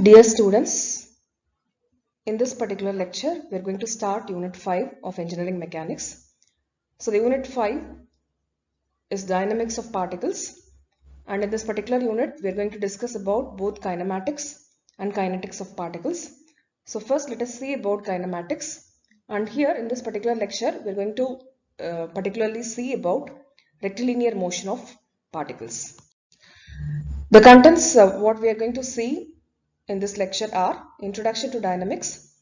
Dear students, in this particular lecture, we are going to start Unit 5 of Engineering Mechanics. So the Unit 5 is Dynamics of Particles, and in this particular unit, we are going to discuss about both kinematics and kinetics of particles. So first, let us see about kinematics, and here in this particular lecture, we are going to particularly see about rectilinear motion of particles. The contents what we are going to see in this lecture are Introduction to Dynamics,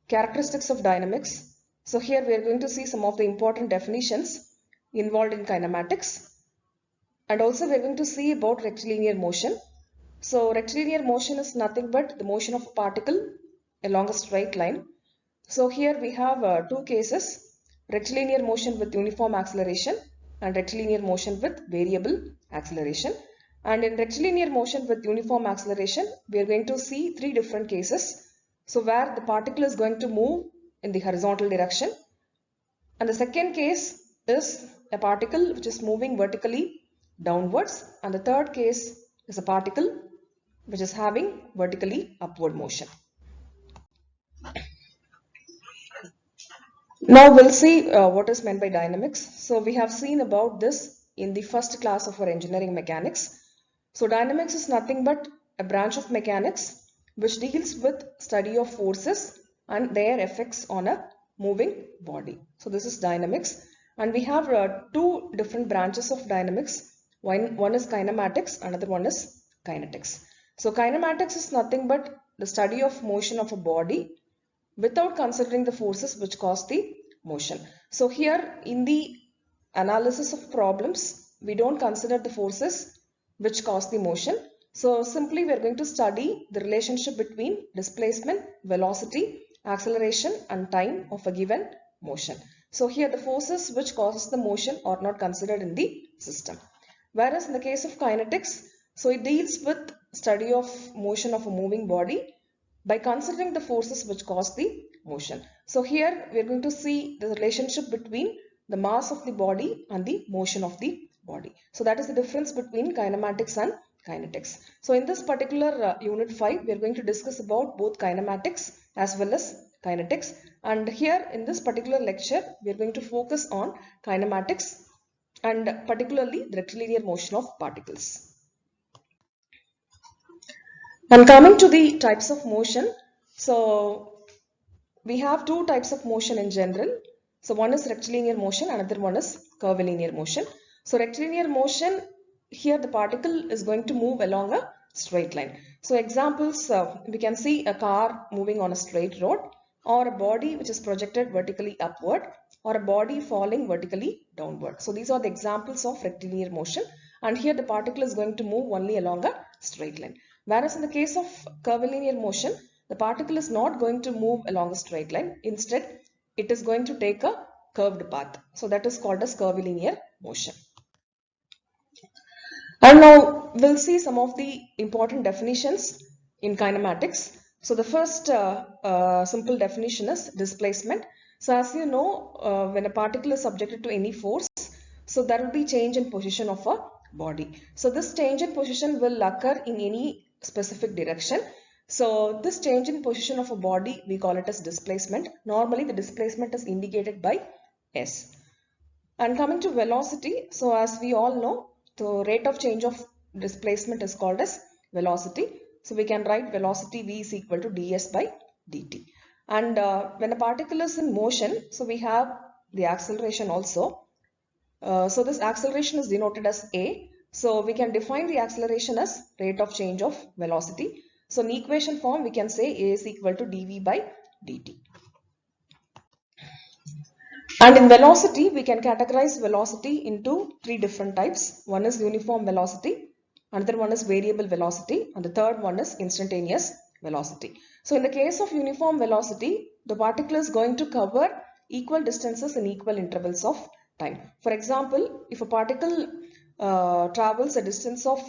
Characteristics of Dynamics. So here we are going to see some of the important definitions involved in kinematics, and also we are going to see about rectilinear motion. So rectilinear motion is nothing but the motion of a particle along a straight line. So here we have two cases, rectilinear motion with uniform acceleration and rectilinear motion with variable acceleration. And in rectilinear motion with uniform acceleration, we are going to see three different cases. So where the particle is going to move in the horizontal direction. And the second case is a particle which is moving vertically downwards. And the third case is a particle which is having vertically upward motion. Now we'll see what is meant by dynamics. So we have seen about this in the first class of our engineering mechanics. So dynamics is nothing but a branch of mechanics which deals with study of forces and their effects on a moving body. So this is dynamics, and we have two different branches of dynamics. One is kinematics, another one is kinetics. So kinematics is nothing but the study of motion of a body without considering the forces which cause the motion. So here in the analysis of problems, we don't consider the forces which cause the motion. So simply we are going to study the relationship between displacement, velocity, acceleration and time of a given motion. So here the forces which causes the motion are not considered in the system. Whereas in the case of kinetics, so it deals with study of motion of a moving body by considering the forces which cause the motion. So here we are going to see the relationship between the mass of the body and the motion of the body. So that is the difference between kinematics and kinetics. So in this particular unit 5, we are going to discuss about both kinematics as well as kinetics. And here in this particular lecture, we are going to focus on kinematics and particularly the rectilinear motion of particles. And coming to the types of motion, so we have two types of motion in general. So one is rectilinear motion, another one is curvilinear motion. So rectilinear motion, here the particle is going to move along a straight line. So examples, we can see a car moving on a straight road, or a body which is projected vertically upward, or a body falling vertically downward. So these are the examples of rectilinear motion, and here the particle is going to move only along a straight line. Whereas in the case of curvilinear motion, the particle is not going to move along a straight line. Instead, it is going to take a curved path. So that is called as curvilinear motion. And now we'll see some of the important definitions in kinematics. So the first simple definition is displacement. So as you know, when a particle is subjected to any force, so there will be change in position of a body. So this change in position will occur in any specific direction. So this change in position of a body, we call it as displacement. Normally the displacement is indicated by S. And coming to velocity, so as we all know, the rate of change of displacement is called as velocity. So we can write velocity v is equal to ds by dt. And when a particle is in motion, so we have the acceleration also. So this acceleration is denoted as a. So we can define the acceleration as rate of change of velocity. So in equation form, we can say a is equal to dv by dt. And in velocity, we can categorize velocity into three different types. One is uniform velocity, another one is variable velocity, and the third one is instantaneous velocity. So in the case of uniform velocity, the particle is going to cover equal distances in equal intervals of time. For example, if a particle travels a distance of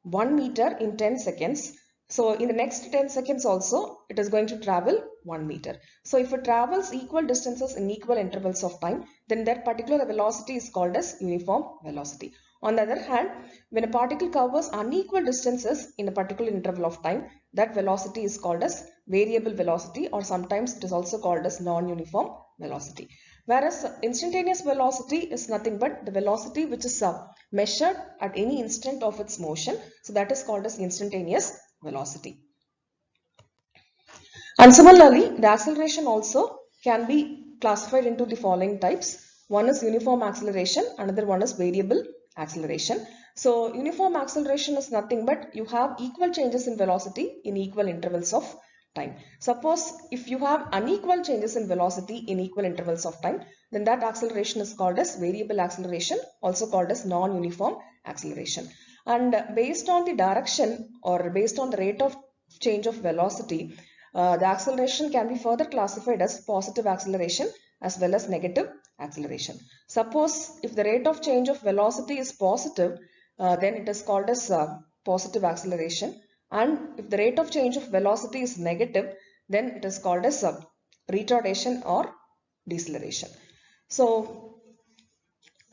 1 meter in 10 seconds, so in the next 10 seconds also, it is going to travel 1 meter. So if it travels equal distances in equal intervals of time, then that particular velocity is called as uniform velocity. On the other hand, when a particle covers unequal distances in a particular interval of time, that velocity is called as variable velocity, or sometimes it is also called as non-uniform velocity. Whereas instantaneous velocity is nothing but the velocity which is measured at any instant of its motion. So that is called as instantaneous velocity. And similarly, the acceleration also can be classified into the following types. One is uniform acceleration, another one is variable acceleration. So uniform acceleration is nothing but you have equal changes in velocity in equal intervals of time. Suppose if you have unequal changes in velocity in equal intervals of time, then that acceleration is called as variable acceleration, also called as non-uniform acceleration. And based on the direction or based on the rate of change of velocity, the acceleration can be further classified as positive acceleration as well as negative acceleration. Suppose if the rate of change of velocity is positive, then it is called as positive acceleration, and if the rate of change of velocity is negative, then it is called as retardation or deceleration. So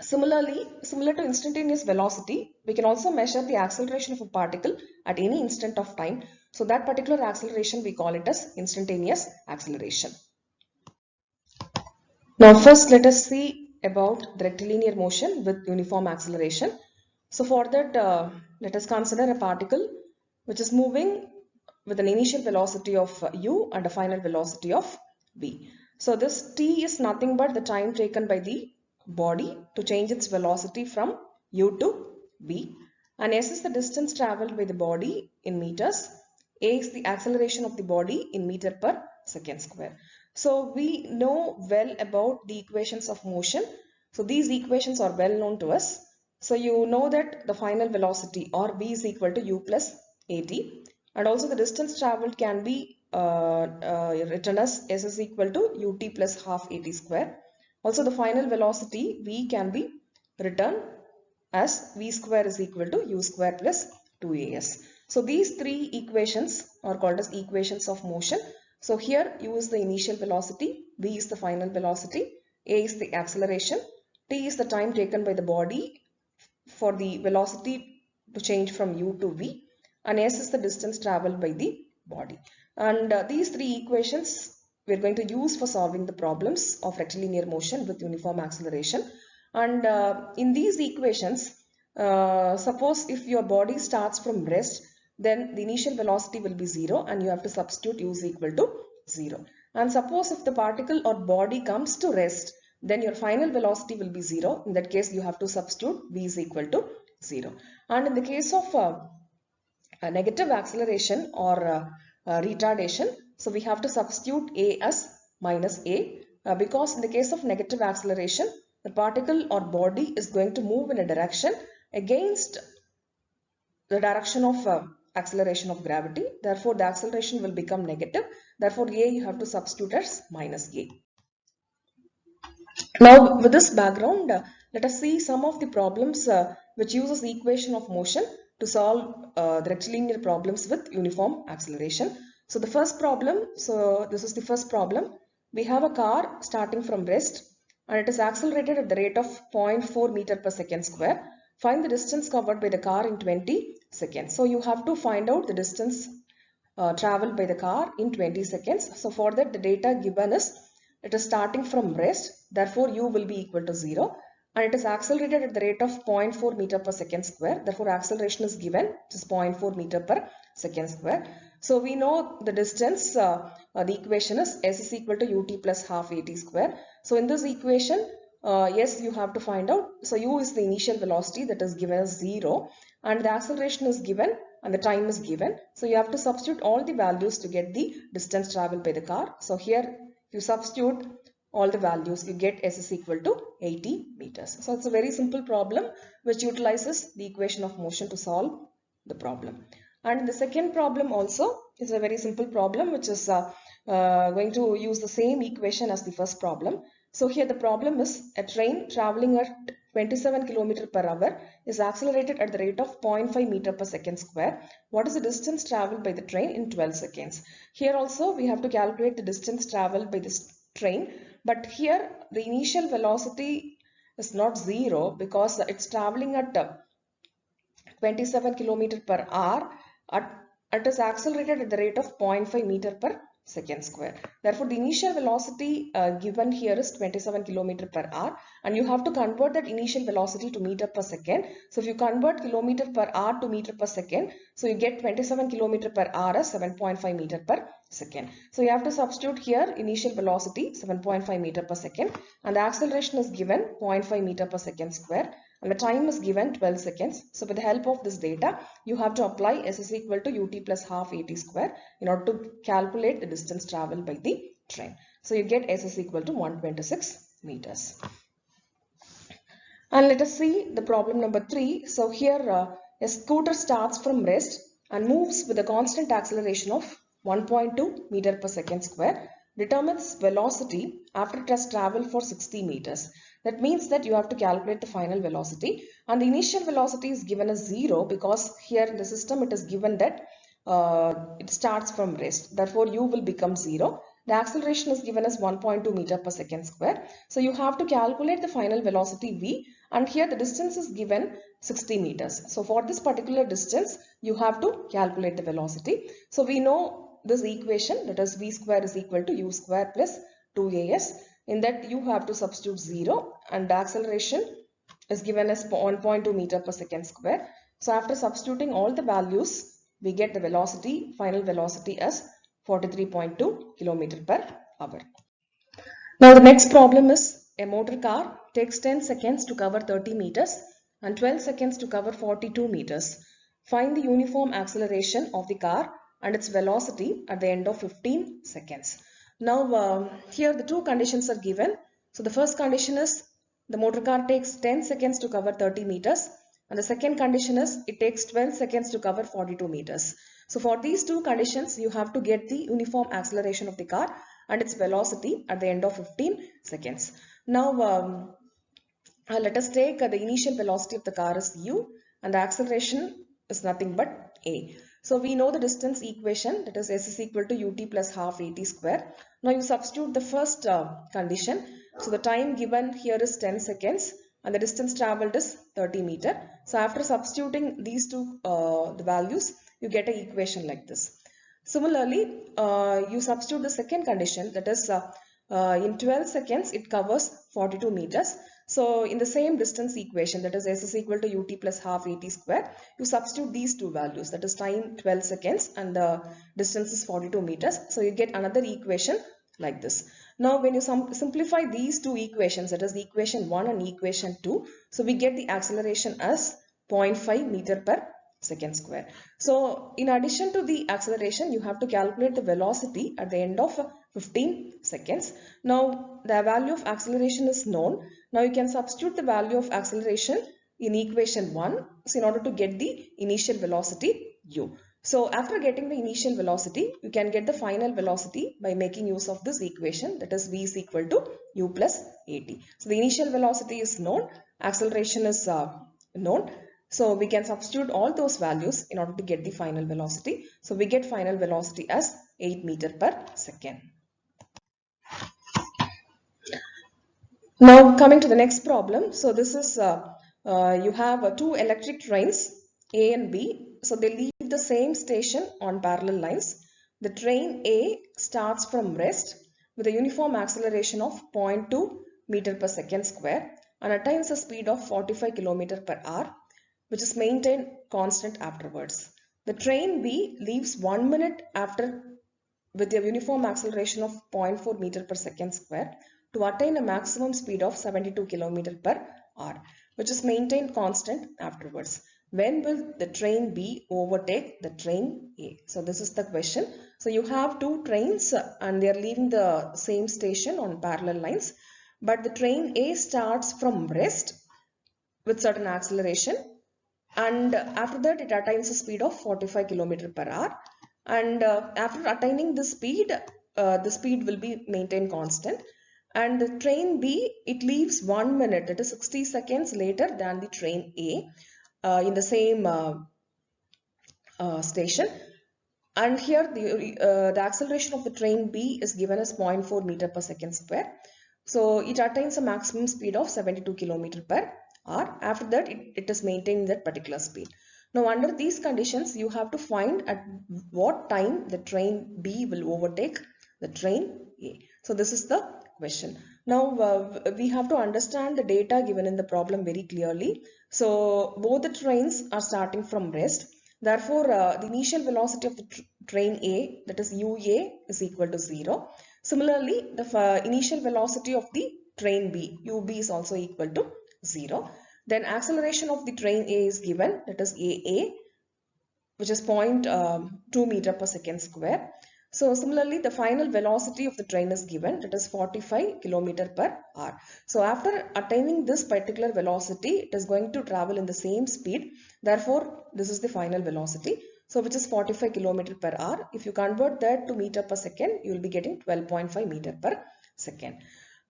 similarly, similar to instantaneous velocity, we can also measure the acceleration of a particle at any instant of time. So that particular acceleration we call it as instantaneous acceleration. Now first let us see about the rectilinear motion with uniform acceleration. So for that let us consider a particle which is moving with an initial velocity of u and a final velocity of v. So this t is nothing but the time taken by the body to change its velocity from u to v, and s is the distance traveled by the body in meters. A is the acceleration of the body in meter per second square. So we know well about the equations of motion. So these equations are well known to us. So you know that the final velocity or v is equal to u plus at, and also the distance traveled can be written as s is equal to ut plus half at square. Also the final velocity v can be written as v square is equal to u square plus 2as. So these three equations are called as equations of motion. So here u is the initial velocity, v is the final velocity, a is the acceleration, t is the time taken by the body for the velocity to change from u to v, and s is the distance traveled by the body. And these three equations we are going to use for solving the problems of rectilinear motion with uniform acceleration. And in these equations, suppose if your body starts from rest, then the initial velocity will be 0 and you have to substitute u is equal to 0. And suppose if the particle or body comes to rest, then your final velocity will be 0. In that case, you have to substitute v is equal to 0. And in the case of a negative acceleration or retardation, so we have to substitute a as minus a because in the case of negative acceleration, the particle or body is going to move in a direction against the direction of acceleration of gravity. Therefore, the acceleration will become negative. Therefore, a you have to substitute as minus a. Now, with this background, let us see some of the problems which uses the equation of motion to solve the rectilinear problems with uniform acceleration. So the first problem, so this is the first problem. We have a car starting from rest and it is accelerated at the rate of 0.4 meter per second square. Find the distance covered by the car in 20 seconds. So you have to find out the distance traveled by the car in 20 seconds. So for that, the data given is it is starting from rest, therefore u will be equal to 0, and it is accelerated at the rate of 0.4 meter per second square, therefore acceleration is given, which is 0.4 meter per second square. So we know the distance, the equation is s is equal to ut plus half at square. So in this equation, yes, you have to find out. So u is the initial velocity that is given as 0 and the acceleration is given and the time is given. So you have to substitute all the values to get the distance traveled by the car. So here you substitute all the values, you get s is equal to 80 meters. So it's a very simple problem which utilizes the equation of motion to solve the problem. And the second problem also is a very simple problem which is going to use the same equation as the first problem. So here the problem is a train traveling at 27 km per hour is accelerated at the rate of 0.5 meter per second square. What is the distance traveled by the train in 12 seconds? Here also we have to calculate the distance traveled by this train, but here the initial velocity is not 0 because it's traveling at 27 km per hour. It is accelerated at the rate of 0.5 meter per second square. Therefore, the initial velocity given here is 27 km per hour, and you have to convert that initial velocity to meter per second. So if you convert kilometer per hour to meter per second, so you get 27 km per hour as 7.5 meter per second. So you have to substitute here initial velocity 7.5 meter per second, and the acceleration is given 0.5 meter per second square, and the time is given 12 seconds. So with the help of this data, you have to apply S is equal to ut plus half at square in order to calculate the distance traveled by the train. So you get S is equal to 126 meters. And let us see the problem number 3. So here a scooter starts from rest and moves with a constant acceleration of 1.2 meter per second square. Determines velocity after it has traveled for 60 meters. That means that you have to calculate the final velocity, and the initial velocity is given as 0 because here in the system it is given that it starts from rest. Therefore, u will become 0. The acceleration is given as 1.2 meter per second square. So you have to calculate the final velocity v, and here the distance is given 60 meters. So for this particular distance, you have to calculate the velocity. So we know this equation, that is v square is equal to u square plus 2as. In that you have to substitute 0, and the acceleration is given as 1.2 meter per second square. So after substituting all the values, we get the velocity, final velocity as 43.2 kilometer per hour. Now the next problem is a motor car takes 10 seconds to cover 30 meters and 12 seconds to cover 42 meters. Find the uniform acceleration of the car and its velocity at the end of 15 seconds. Now here the two conditions are given. So the first condition is the motor car takes 10 seconds to cover 30 meters, and the second condition is it takes 12 seconds to cover 42 meters. So for these two conditions, you have to get the uniform acceleration of the car and its velocity at the end of 15 seconds. Now let us take the initial velocity of the car is u, and the acceleration is nothing but a. So we know the distance equation, that is S is equal to ut plus half at square. Now you substitute the first condition. So the time given here is 10 seconds and the distance traveled is 30 meter. So after substituting these two the values, you get an equation like this. Similarly, you substitute the second condition, that is in 12 seconds it covers 42 meters. So in the same distance equation, that is S is equal to ut plus half at square, you substitute these two values, that is time 12 seconds and the distance is 42 meters. So you get another equation like this. Now when you simplify these two equations, that is equation 1 and equation 2, so we get the acceleration as 0.5 meter per second square. So in addition to the acceleration, you have to calculate the velocity at the end of 15 seconds. Now the value of acceleration is known. Now you can substitute the value of acceleration in equation 1, so in order to get the initial velocity u. So after getting the initial velocity, you can get the final velocity by making use of this equation, that is v is equal to u plus at. So the initial velocity is known, acceleration is known. So we can substitute all those values in order to get the final velocity. So we get final velocity as 8 meter per second. Now coming to the next problem. So this is you have two electric trains A and B. So they leave the same station on parallel lines. The train A starts from rest with a uniform acceleration of 0.2 meter per second square and attains a speed of 45 km per hour, which is maintained constant afterwards. The train B leaves 1 minute after with a uniform acceleration of 0.4 meter per second square to attain a maximum speed of 72 km per hour, which is maintained constant afterwards. When will the train B overtake the train A? So this is the question. So you have two trains and they are leaving the same station on parallel lines, but the train A starts from rest with certain acceleration, and after that it attains a speed of 45 km per hour, and after attaining the speed will be maintained constant. And the train B, it leaves 1 minute, that is 60 seconds later than the train A in the same station. And here the acceleration of the train B is given as 0.4 meter per second square. So it attains a maximum speed of 72 km per hour. After that, it is maintaining that particular speed. Now under these conditions, you have to find at what time the train B will overtake the train A. So this is the question. Now we have to understand the data given in the problem very clearly. So both the trains are starting from rest. Therefore, the initial velocity of the train A, that is UA, is equal to 0. Similarly, the initial velocity of the train B, UB, is also equal to 0. Then acceleration of the train A is given, that is AA, which is 0.2 meter per second square. So similarly, the final velocity of the train is given, that is 45 kilometer per hour. So after attaining this particular velocity, it is going to travel in the same speed. Therefore, this is the final velocity. So which is 45 kilometer per hour. If you convert that to meter per second, you will be getting 12.5 meter per second.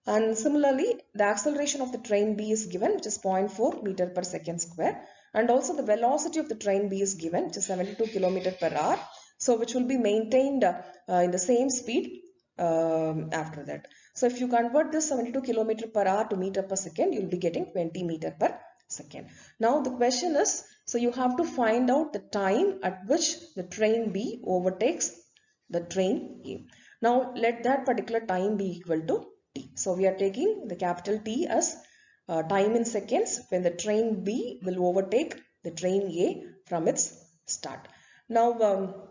And similarly, the acceleration of the train B is given, which is 0.4 meter per second square. And also the velocity of the train B is given, which is 72 km per hour. So which will be maintained in the same speed after that. So if you convert this 72 km per hour to meter per second, you will be getting 20 meter per second. Now the question is, so you have to find out the time at which the train B overtakes the train A. Now let that particular time be equal to T. So we are taking the capital T as time in seconds when the train B will overtake the train A from its start. Now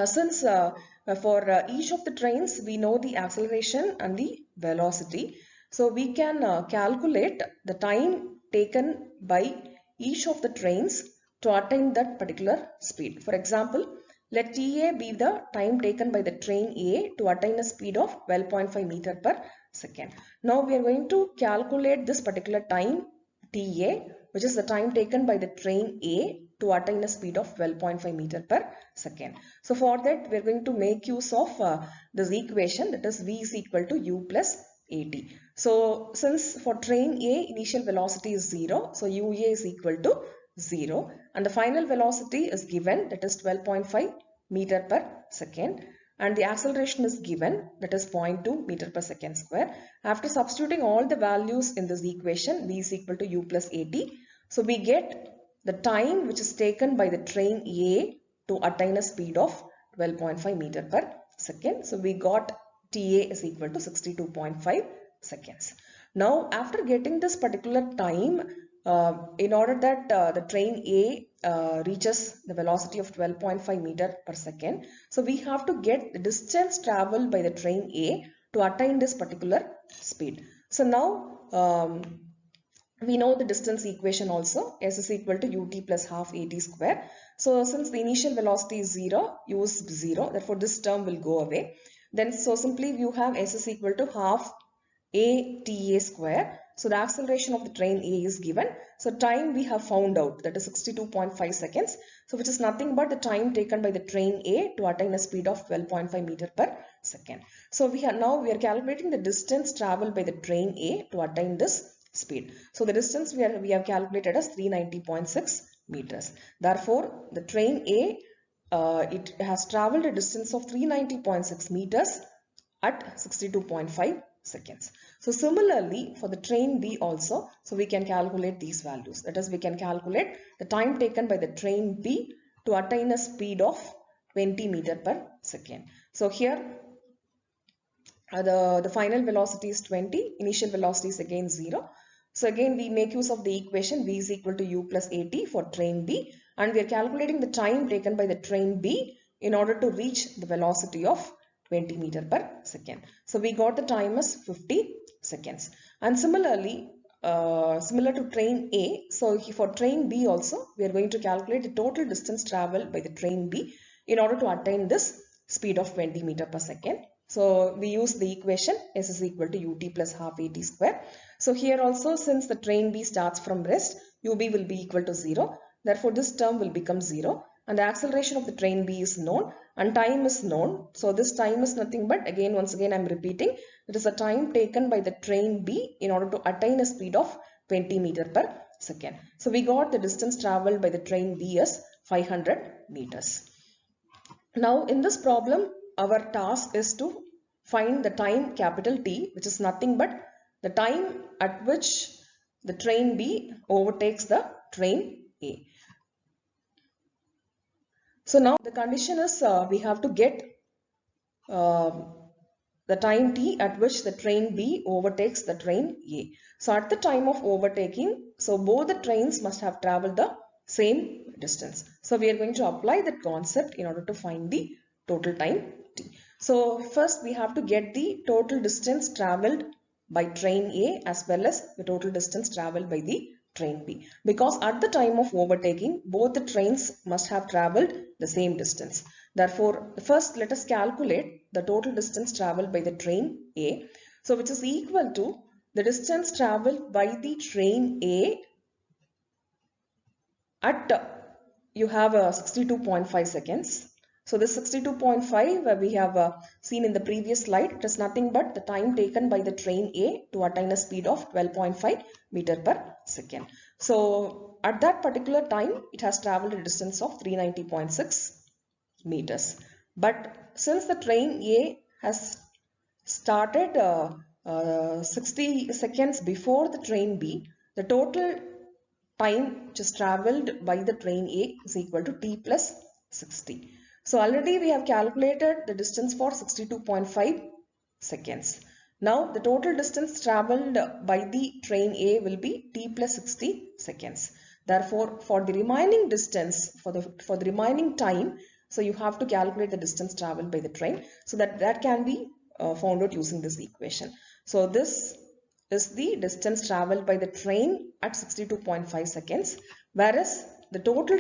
since for each of the trains we know the acceleration and the velocity, so we can calculate the time taken by each of the trains to attain that particular speed. For example, let TA be the time taken by the train A to attain a speed of 12.5 meter per second. Now we are going to calculate this particular time TA, which is the time taken by the train A to attain a speed of 12.5 meter per second. So for that, we are going to make use of this equation, that is V is equal to U plus AT. So since for train A, initial velocity is 0, so UA is equal to 0, and the final velocity is given, that is 12.5 meter per second, and the acceleration is given, that is 0.2 meter per second square. After substituting all the values in this equation, V is equal to U plus AT, so we get the time which is taken by the train A to attain a speed of 12.5 meter per second. So we got TA is equal to 62.5 seconds. Now after getting this particular time, in order that the train A reaches the velocity of 12.5 meter per second, so we have to get the distance traveled by the train A to attain this particular speed. So now we know the distance equation also, S is equal to ut plus half at square. So since the initial velocity is 0, u is 0, therefore this term will go away. Then so simply you have S is equal to half ATA square. So the acceleration of the train A is given. So time we have found out, that is 62.5 seconds. So which is nothing but the time taken by the train A to attain a speed of 12.5 meter per second. So we are calculating the distance traveled by the train A to attain this speed. So the distance we have calculated as 390.6 meters. Therefore, the train A it has traveled a distance of 390.6 meters at 62.5 seconds. So similarly for the train B also, so we can calculate these values. That is, we can calculate the time taken by the train B to attain a speed of 20 meter per second. So here the final velocity is 20, initial velocity is again 0. So again we make use of the equation V is equal to U plus AT for train B, and we are calculating the time taken by the train B in order to reach the velocity of 20 meter per second. So we got the time as 50 seconds. And similarly, similar to train A, so for train B also we are going to calculate the total distance traveled by the train B in order to attain this speed of 20 meter per second. So we use the equation S is equal to ut plus half at square. So here also, since the train B starts from rest, ub will be equal to 0. Therefore this term will become 0, and the acceleration of the train B is known and time is known. So this time is nothing but, once again I am repeating, it is a time taken by the train B in order to attain a speed of 20 meter per second. So we got the distance traveled by the train B as 500 meters. Now in this problem, our task is to find the time capital T, which is nothing but the time at which the train B overtakes the train A. So now the condition is we have to get the time T at which the train B overtakes the train A. So at the time of overtaking, so both the trains must have traveled the same distance. So we are going to apply that concept in order to find the total time T. So first we have to get the total distance traveled by train A as well as the total distance traveled by the train B, because at the time of overtaking both the trains must have traveled the same distance. Therefore, first let us calculate the total distance traveled by the train A, so which is equal to the distance traveled by the train A at you have 62.5 seconds. So this 62.5 we have seen in the previous slide. It is nothing but the time taken by the train A to attain a speed of 12.5 meter per second. So at that particular time it has traveled a distance of 390.6 meters. But since the train A has started 60 seconds before the train B, the total time which is traveled by the train A is equal to T plus 60. So already we have calculated the distance for 62.5 seconds. Now the total distance traveled by the train A will be T plus 60 seconds. Therefore, for the remaining distance, for the remaining time, so you have to calculate the distance traveled by the train, so that can be found out using this equation. So this is the distance traveled by the train at 62.5 seconds, whereas the total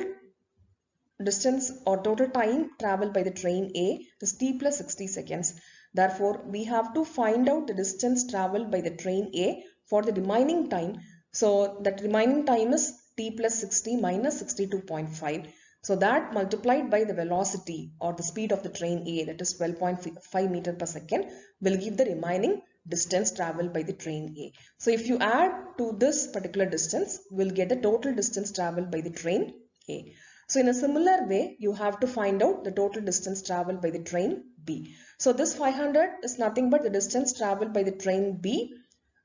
distance or total time traveled by the train A is T plus 60 seconds. Therefore, we have to find out the distance traveled by the train A for the remaining time. So that remaining time is T plus 60 minus 62.5. So that multiplied by the velocity or the speed of the train A, that is 12.5 meter per second, will give the remaining distance traveled by the train A. So if you add to this particular distance, we'll get the total distance traveled by the train A. So in a similar way, you have to find out the total distance traveled by the train B. So this 500 is nothing but the distance traveled by the train B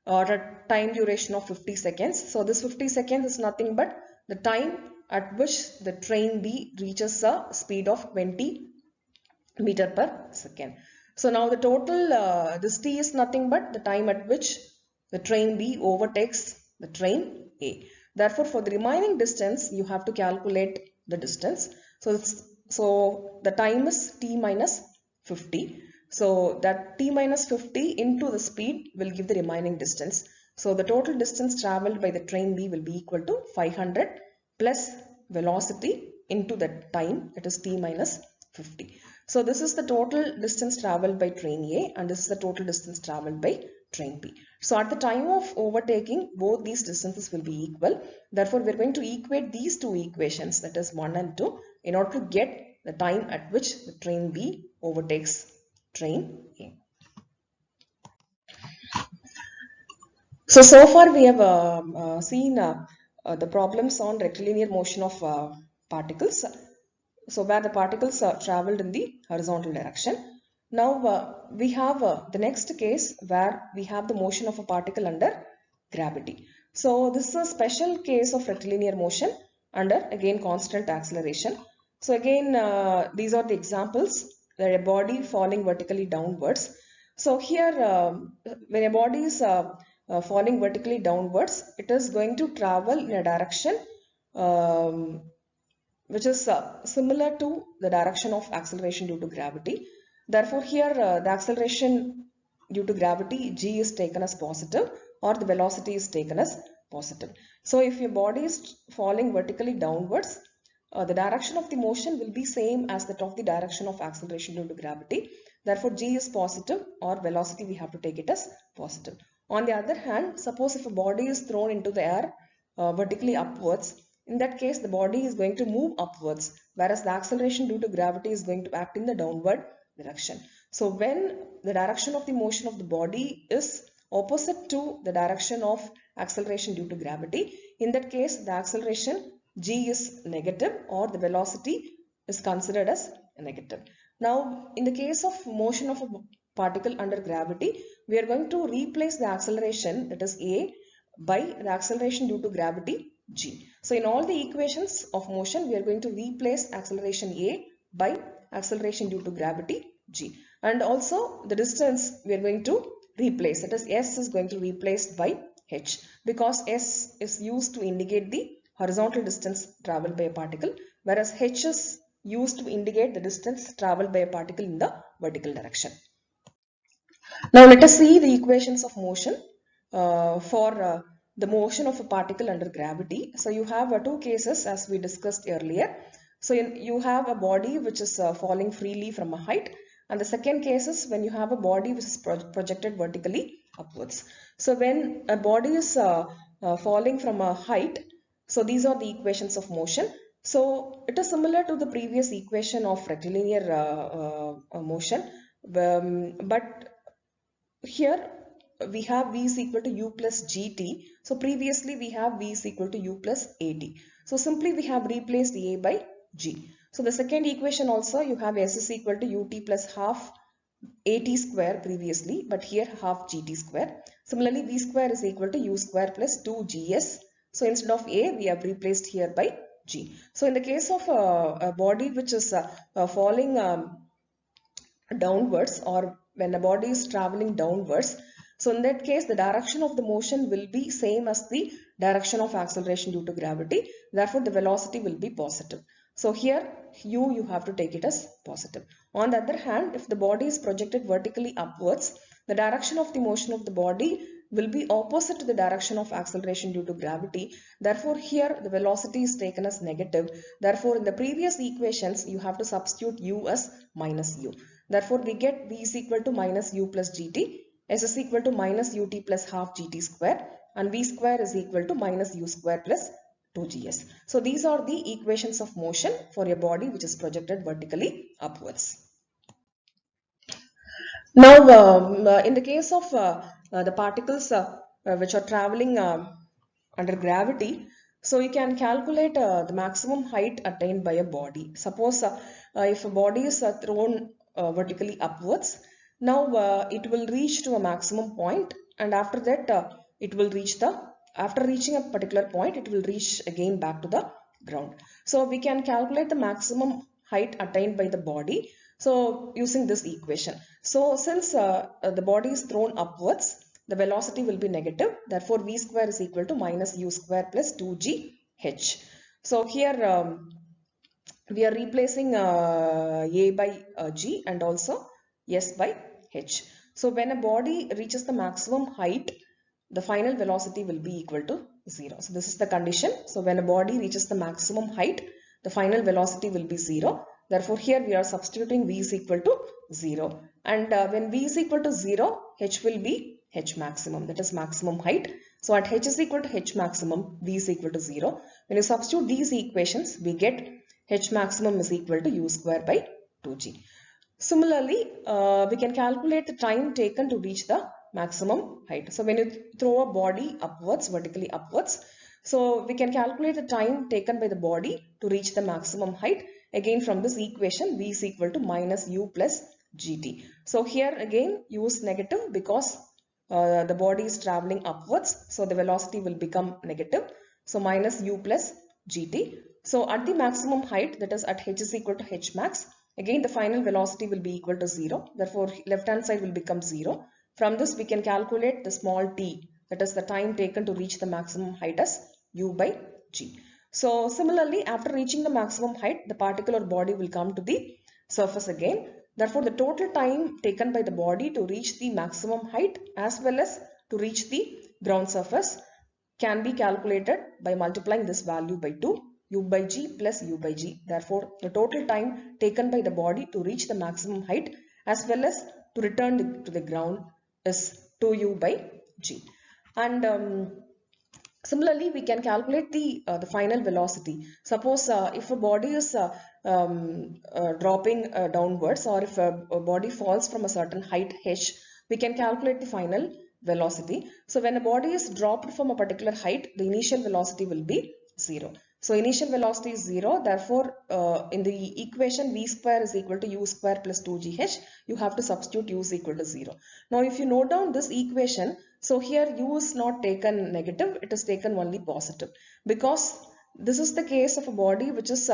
or a time duration of 50 seconds. So this 50 seconds is nothing but the time at which the train B reaches a speed of 20 meter per second. So now the total, this T is nothing but the time at which the train B overtakes the train A. Therefore, for the remaining distance, you have to calculate the distance. So the time is T minus 50. So that T minus 50 into the speed will give the remaining distance. So the total distance traveled by the train B will be equal to 500 plus velocity into the time, that is T minus 50. So this is the total distance traveled by train A and this is the total distance traveled by train B. So at the time of overtaking, both these distances will be equal. Therefore, we are going to equate these two equations, that is 1 and 2, in order to get the time at which the train B overtakes train A. So far we have seen the problems on rectilinear motion of particles. So where the particles traveled in the horizontal direction. Now we have the next case where we have the motion of a particle under gravity. So this is a special case of rectilinear motion under again constant acceleration. So again these are the examples where a body falling vertically downwards. So here when a body is falling vertically downwards, it is going to travel in a direction which is similar to the direction of acceleration due to gravity. Therefore, here the acceleration due to gravity g is taken as positive or the velocity is taken as positive. So, if your body is falling vertically downwards, the direction of the motion will be same as that of the direction of acceleration due to gravity. Therefore, g is positive or velocity we have to take it as positive. On the other hand, suppose if a body is thrown into the air vertically upwards, in that case, the body is going to move upwards, whereas the acceleration due to gravity is going to act in the downward direction. So when the direction of the motion of the body is opposite to the direction of acceleration due to gravity, in that case, the acceleration g is negative or the velocity is considered as negative. Now, in the case of motion of a particle under gravity, we are going to replace the acceleration, that is A, by the acceleration due to gravity, G. So in all the equations of motion, we are going to replace acceleration A by acceleration due to gravity, G. And also the distance we are going to replace, that is S is going to be replaced by H, because S is used to indicate the horizontal distance traveled by a particle, whereas H is used to indicate the distance traveled by a particle in the vertical direction. Now let us see the equations of motion for the motion of a particle under gravity. So you have two cases as we discussed earlier. So you have a body which is falling freely from a height, and the second case is when you have a body which is projected vertically upwards. So when a body is falling from a height, so these are the equations of motion. So it is similar to the previous equation of rectilinear motion, but here we have V is equal to U plus GT. So previously we have V is equal to U plus AT. So simply we have replaced A by G. So the second equation also you have S is equal to UT plus half AT square previously, but here half GT square. Similarly V square is equal to U square plus 2GS. So instead of A we have replaced here by G. So in the case of a body which is falling downwards, or when a body is traveling downwards, so in that case the direction of the motion will be same as the direction of acceleration due to gravity, therefore the velocity will be positive. So here you have to take it as positive. On the other hand, if the body is projected vertically upwards, the direction of the motion of the body will be opposite to the direction of acceleration due to gravity, therefore here the velocity is taken as negative. Therefore in the previous equations you have to substitute U as minus U. Therefore, we get V is equal to minus U plus GT, S is equal to minus UT plus half GT square, and V square is equal to minus U square plus 2GS. So, these are the equations of motion for a body which is projected vertically upwards. Now, in the case of the particles which are traveling under gravity, so you can calculate the maximum height attained by a body. Suppose if a body is thrown vertically upwards, now it will reach to a maximum point, and after that it will reach after reaching a particular point, it will reach again back to the ground. So we can calculate the maximum height attained by the body, so using this equation. So since the body is thrown upwards, the velocity will be negative, therefore V square is equal to minus U square plus 2GH. So here we are replacing A by G and also S by H. So when a body reaches the maximum height, the final velocity will be equal to 0. So this is the condition. So when a body reaches the maximum height, the final velocity will be 0. Therefore here we are substituting V is equal to 0. And when V is equal to 0, H will be H maximum, that is maximum height. So at H is equal to H maximum, V is equal to 0. When you substitute these equations, we get H maximum is equal to U square by 2G. Similarly, we can calculate the time taken to reach the maximum height. So when you throw a body upwards, vertically upwards, so we can calculate the time taken by the body to reach the maximum height. Again from this equation, V is equal to minus U plus GT. So here again U is negative because the body is traveling upwards, so the velocity will become negative. So minus U plus GT. So at the maximum height, that is at H is equal to H max, again the final velocity will be equal to 0. Therefore left hand side will become 0. From this we can calculate the small t, that is the time taken to reach the maximum height, as U by G. So similarly, after reaching the maximum height, the particle or body will come to the surface again. Therefore the total time taken by the body to reach the maximum height as well as to reach the ground surface can be calculated by multiplying this value by 2, U by G plus U by G. Therefore the total time taken by the body to reach the maximum height as well as to return to the ground is 2U by G. And similarly, we can calculate the final velocity. Suppose if a body is dropping downwards, or if a body falls from a certain height h, we can calculate the final velocity. So when a body is dropped from a particular height, the initial velocity will be 0. So initial velocity is 0. Therefore, in the equation v square is equal to u square plus 2gh, you have to substitute u is equal to 0. Now, if you note down this equation, so here u is not taken negative, it is taken only positive, because this is the case of a body which is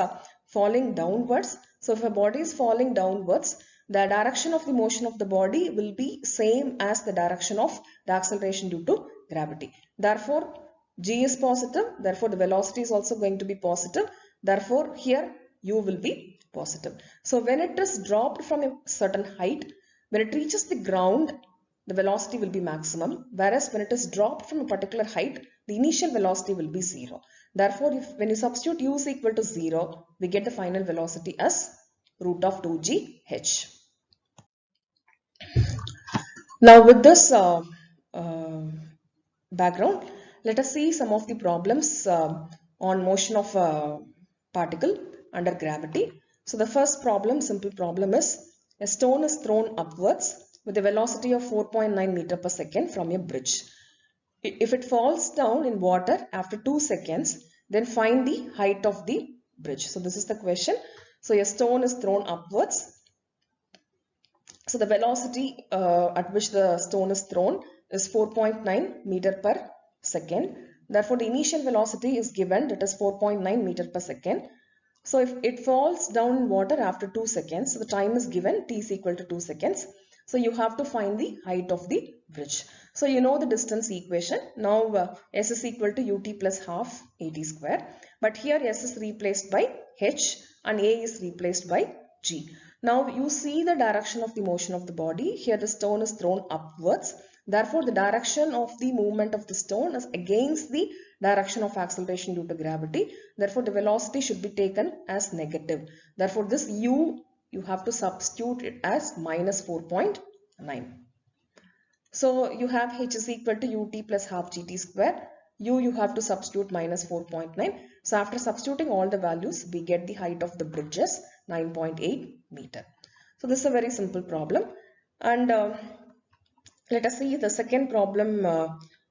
falling downwards. So if a body is falling downwards, the direction of the motion of the body will be same as the direction of the acceleration due to gravity. Therefore, g is positive, therefore the velocity is also going to be positive. Therefore, here u will be positive. So when it is dropped from a certain height, when it reaches the ground, the velocity will be maximum, whereas when it is dropped from a particular height, the initial velocity will be 0. Therefore, when you substitute u is equal to 0, we get the final velocity as root of 2gh. Now with this background, let us see some of the problems on motion of a particle under gravity. So the first problem, simple problem, is a stone is thrown upwards with a velocity of 4.9 meter per second from a bridge. If it falls down in water after 2 seconds, then find the height of the bridge. So this is the question. So a stone is thrown upwards. So the velocity at which the stone is thrown is 4.9 meter per second. Therefore, the initial velocity is given, that is 4.9 meter per second. So if it falls down in water after 2 seconds, so the time is given, t is equal to 2 seconds. So you have to find the height of the bridge. So you know the distance equation. Now s is equal to ut plus half at square. But here s is replaced by h and a is replaced by g. Now you see the direction of the motion of the body. Here the stone is thrown upwards. Therefore, the direction of the movement of the stone is against the direction of acceleration due to gravity. Therefore, the velocity should be taken as negative. Therefore, this u, you have to substitute it as minus 4.9. So, you have h is equal to ut plus half gt square. You have to substitute minus 4.9. So, after substituting all the values, we get the height of the bridge as 9.8 meter. So, this is a very simple problem. And let us see the second problem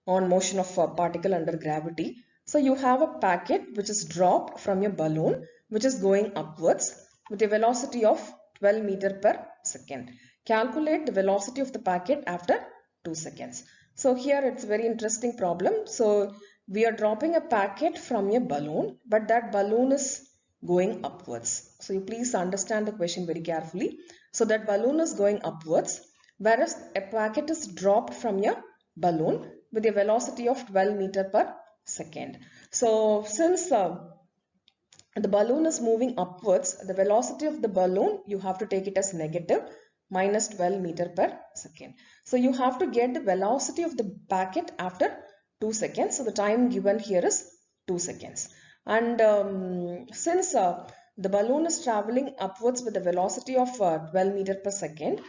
on motion of a particle under gravity. So you have a packet which is dropped from a balloon which is going upwards with a velocity of 12 meter per second. Calculate the velocity of the packet after 2 seconds. So here it's a very interesting problem. So we are dropping a packet from a balloon, but that balloon is going upwards. So you please understand the question very carefully. So that balloon is going upwards, whereas a packet is dropped from a balloon with a velocity of 12 meter per second. So since the balloon is moving upwards, the velocity of the balloon, you have to take it as negative, minus 12 meter per second. So you have to get the velocity of the packet after 2 seconds. So the time given here is 2 seconds. And since the balloon is traveling upwards with a velocity of 12 meter per second,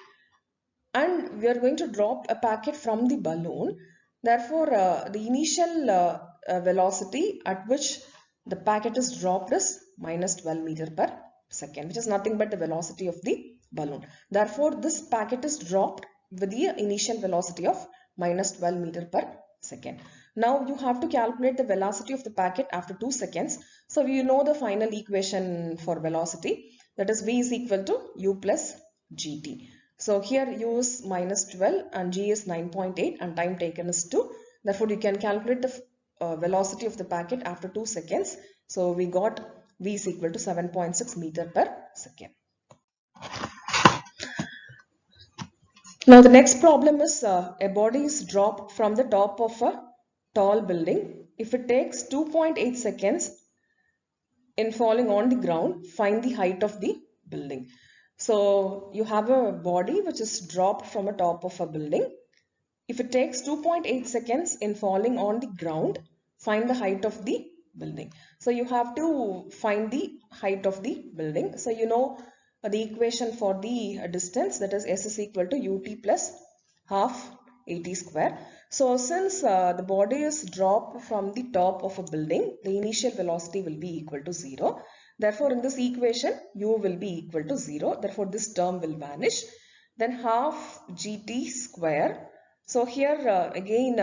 and we are going to drop a packet from the balloon, therefore the initial velocity at which the packet is dropped is minus 12 meter per second, which is nothing but the velocity of the balloon. Therefore, this packet is dropped with the initial velocity of minus 12 meter per second. Now you have to calculate the velocity of the packet after 2 seconds. So you know the final equation for velocity, that is v is equal to u plus gt. So here u is minus 12 and g is 9.8 and time taken is 2. Therefore, you can calculate the velocity of the packet after 2 seconds. So we got v is equal to 7.6 meter per second. Now the next problem is a body is dropped from the top of a tall building. If it takes 2.8 seconds in falling on the ground, find the height of the building. So you have a body which is dropped from a top of a building. If it takes 2.8 seconds in falling on the ground, find the height of the building. So you have to find the height of the building. So you know the equation for the distance, that is s is equal to ut plus half at square. So since the body is dropped from the top of a building, the initial velocity will be equal to 0. Therefore, in this equation, u will be equal to 0. Therefore, this term will vanish. Then half gt square. So here again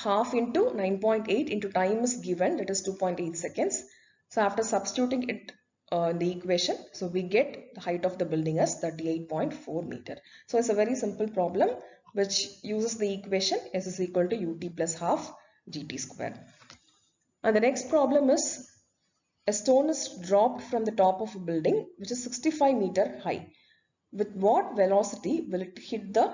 half into 9.8 into time is given, that is 2.8 seconds. So after substituting it in the equation, so we get the height of the building as 38.4 meter. So it's a very simple problem which uses the equation S is equal to ut plus half gt square. And the next problem is a stone is dropped from the top of a building which is 65 meter high. With what velocity will it hit the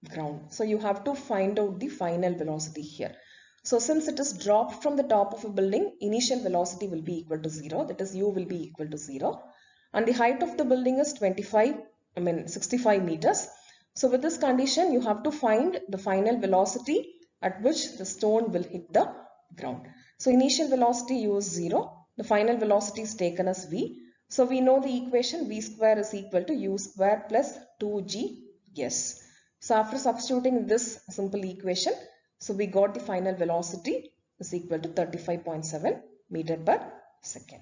ground? So you have to find out the final velocity here. So since it is dropped from the top of a building, initial velocity will be equal to 0. That is, u will be equal to 0. And the height of the building is 65 meters. So with this condition, you have to find the final velocity at which the stone will hit the ground. So initial velocity u is 0. The final velocity is taken as v. So we know the equation v square is equal to u square plus 2gs. So after substituting this simple equation, so we got the final velocity is equal to 35.7 meter per second.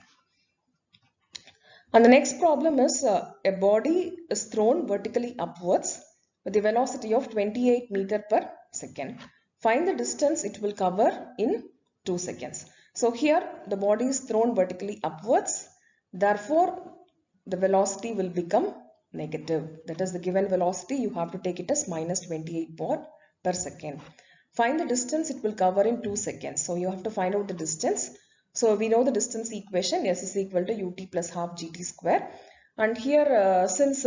And the next problem is a body is thrown vertically upwards with a velocity of 28 meter per second. Find the distance it will cover in 2 seconds. So here the body is thrown vertically upwards. Therefore, the velocity will become negative. That is, the given velocity, you have to take it as minus 28 per second. Find the distance it will cover in 2 seconds. So you have to find out the distance. So we know the distance equation, S is equal to ut plus half gt square. And here, since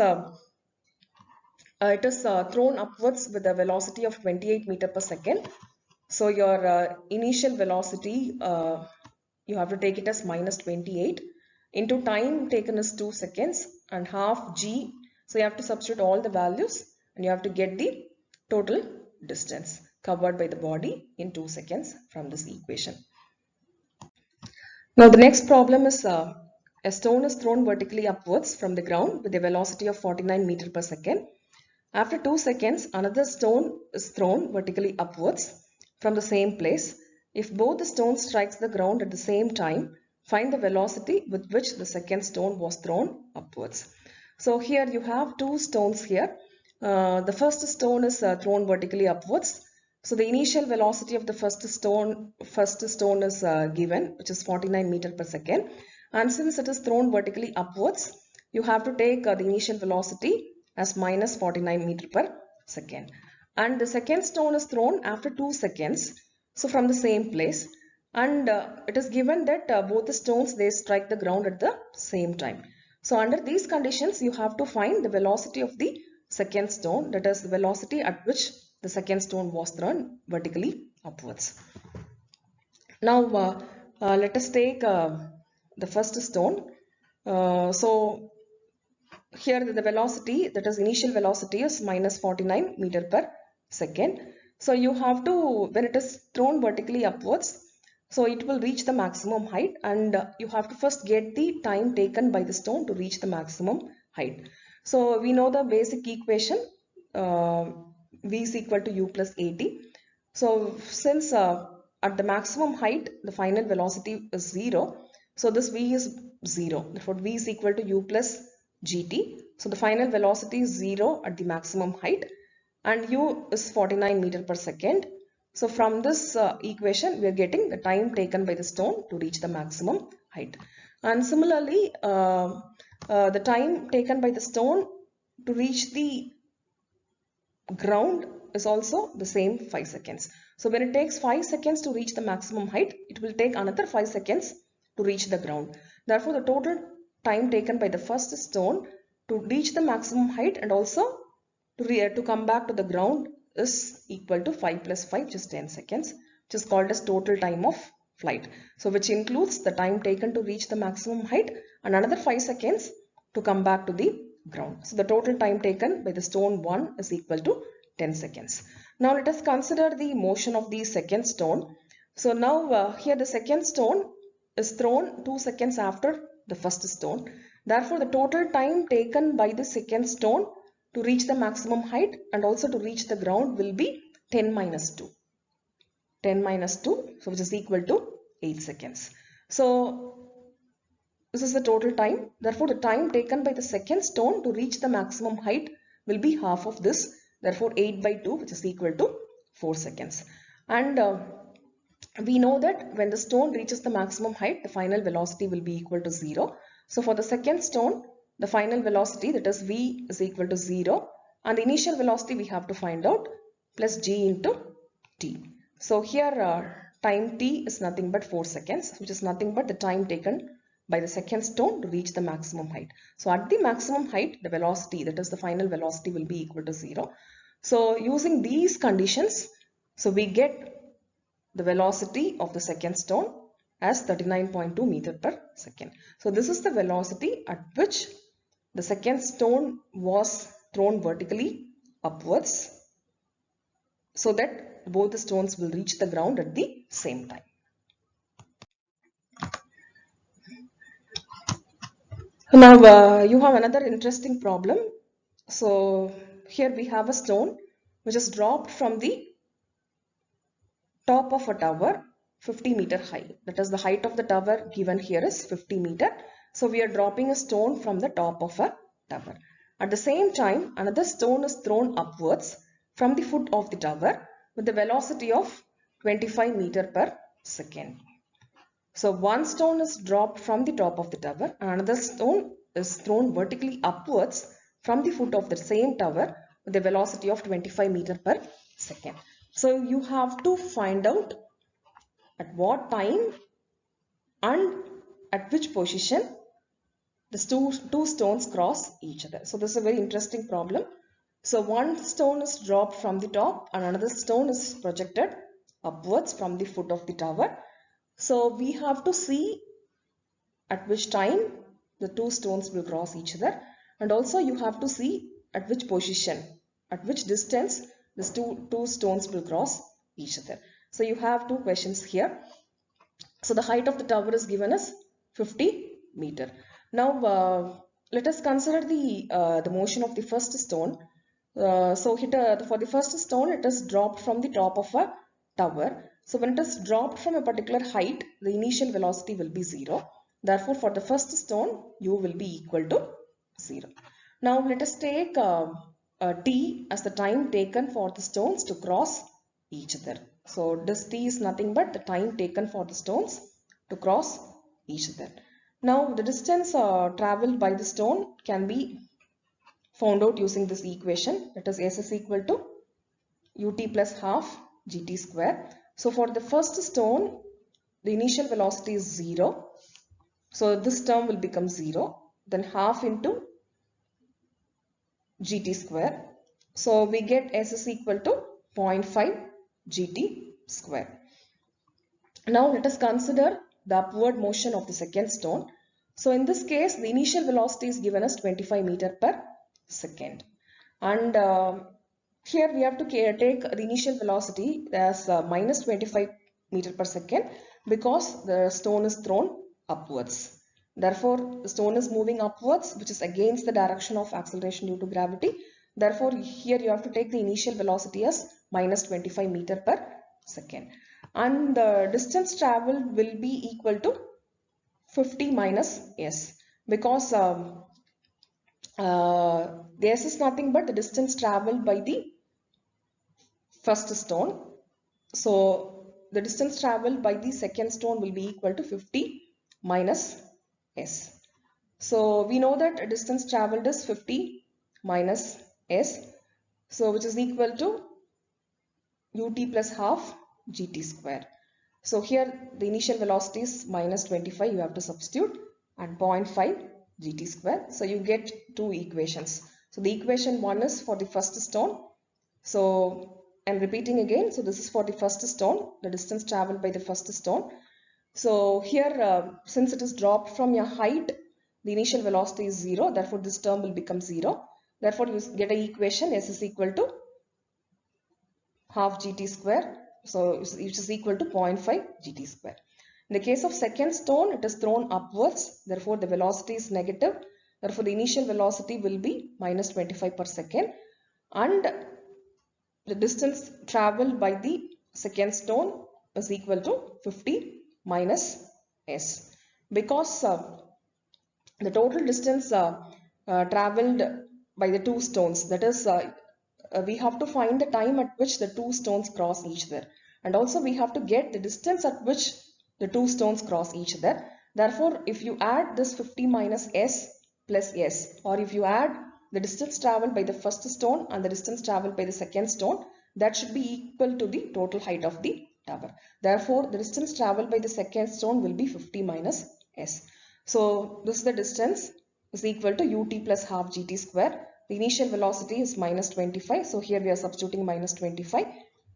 it is thrown upwards with a velocity of 28 meter per second, so your initial velocity, you have to take it as minus 28 into time taken as 2 seconds and half g. So you have to substitute all the values and you have to get the total distance covered by the body in 2 seconds from this equation. Now the next problem is a stone is thrown vertically upwards from the ground with a velocity of 49 meter per second. After 2 seconds, another stone is thrown vertically upwards from the same place. If both the stones strikes the ground at the same time, find the velocity with which the second stone was thrown upwards. So here you have 2 stones here. The first stone is thrown vertically upwards. So the initial velocity of the first stone is given, which is 49 meter per second. And since it is thrown vertically upwards, you have to take the initial velocity as minus 49 meter per second. And the second stone is thrown after 2 seconds. So from the same place. And it is given that both the stones, they strike the ground at the same time. So under these conditions, you have to find the velocity of the second stone, that is the velocity at which the second stone was thrown vertically upwards. Now let us take the first stone. So here the velocity, that is initial velocity, is minus 49 meter per second. So you have to, when it is thrown vertically upwards, so it will reach the maximum height, and you have to first get the time taken by the stone to reach the maximum height. So we know the basic equation, v is equal to u plus at. So since at the maximum height the final velocity is 0, so this v is 0. Therefore v is equal to u plus gt. So the final velocity is 0 at the maximum height, and u is 49 meter per second. So from this equation, we are getting the time taken by the stone to reach the maximum height. And similarly, the time taken by the stone to reach the ground is also the same 5 seconds. So when it takes 5 seconds to reach the maximum height, it will take another 5 seconds to reach the ground. Therefore, the total time taken by the first stone to reach the maximum height and also to come back to the ground is equal to 5 plus 5, which is 10 seconds, which is called as total time of flight. So which includes the time taken to reach the maximum height and another 5 seconds to come back to the ground. So the total time taken by the stone 1 is equal to 10 seconds. Now let us consider the motion of the second stone. So now here the second stone is thrown 2 seconds after the first stone. Therefore the total time taken by the second stone to reach the maximum height and also to reach the ground will be 10 minus 2. 10 minus 2, so which is equal to 8 seconds. So this is the total time. Therefore, the time taken by the second stone to reach the maximum height will be half of this. Therefore, 8 by 2, which is equal to 4 seconds. And we know that when the stone reaches the maximum height, the final velocity will be equal to 0. So for the second stone, the final velocity, that is v, is equal to 0, and the initial velocity we have to find out, plus g into t. So here time t is nothing but 4 seconds, which is nothing but the time taken by the second stone to reach the maximum height. So at the maximum height, the velocity, that is the final velocity, will be equal to 0. So using these conditions, so we get the velocity of the second stone as 39.2 meter per second. So this is the velocity at which the second stone was thrown vertically upwards, so that both the stones will reach the ground at the same time. Now you have another interesting problem. So here we have a stone which is dropped from the top of a tower 50 meter high. That is, the height of the tower given here is 50 meter. So we are dropping a stone from the top of a tower. At the same time, another stone is thrown upwards from the foot of the tower with the velocity of 25 meter per second. So one stone is dropped from the top of the tower and another stone is thrown vertically upwards from the foot of the same tower with a velocity of 25 meter per second. So you have to find out at what time and at which position the two stones cross each other. So this is a very interesting problem. So one stone is dropped from the top and another stone is projected upwards from the foot of the tower. So we have to see at which time the two stones will cross each other, and also you have to see at which position, at which distance these two stones will cross each other. So you have two questions here. So the height of the tower is given as 50 meter. Now let us consider the motion of the first stone. For the first stone, it is dropped from the top of a tower. So when it is dropped from a particular height, the initial velocity will be 0. Therefore, for the first stone, u will be equal to 0. Now let us take t as the time taken for the stones to cross each other. So this t is nothing but the time taken for the stones to cross each other. Now the distance traveled by the stone can be found out using this equation. That is, s is equal to ut plus half gt square. So for the first stone, the initial velocity is 0. So this term will become 0. Then half into gt square. So we get s is equal to 0.5 gt square. Now let us consider the upward motion of the second stone. So in this case, the initial velocity is given as 25 meter per second. And here we have to take the initial velocity as minus 25 meter per second because the stone is thrown upwards. Therefore, the stone is moving upwards, which is against the direction of acceleration due to gravity. Therefore, here you have to take the initial velocity as minus 25 meter per second. And the distance traveled will be equal to 50 minus s, because the s is nothing but the distance traveled by the first stone. So the distance traveled by the second stone will be equal to 50 minus s. So we know that a distance traveled is 50 minus s, so which is equal to ut plus half gt square. So here the initial velocity is minus 25, you have to substitute, and 0.5 gt square. So you get two equations. So the equation 1 is for the first stone. So I'm repeating again. So this is for the first stone, the distance traveled by the first stone. So here since it is dropped from your height, the initial velocity is 0. Therefore this term will become 0. Therefore you get an equation s is equal to half gt square. So which is equal to 0.5 gt square. In the case of second stone, it is thrown upwards. Therefore, the velocity is negative. Therefore, the initial velocity will be minus 25 per second. And the distance traveled by the second stone is equal to 50 minus s. Because the total distance traveled by the two stones, that is we have to find the time at which the two stones cross each other. and also we have to get the distance at which the two stones cross each other. Therefore, if you add this 50 minus s plus s, or if you add the distance traveled by the first stone and the distance traveled by the second stone, that should be equal to the total height of the tower. Therefore, the distance traveled by the second stone will be 50 minus s. So this is the distance is equal to ut plus half gt square. The initial velocity is minus 25. So here we are substituting minus 25.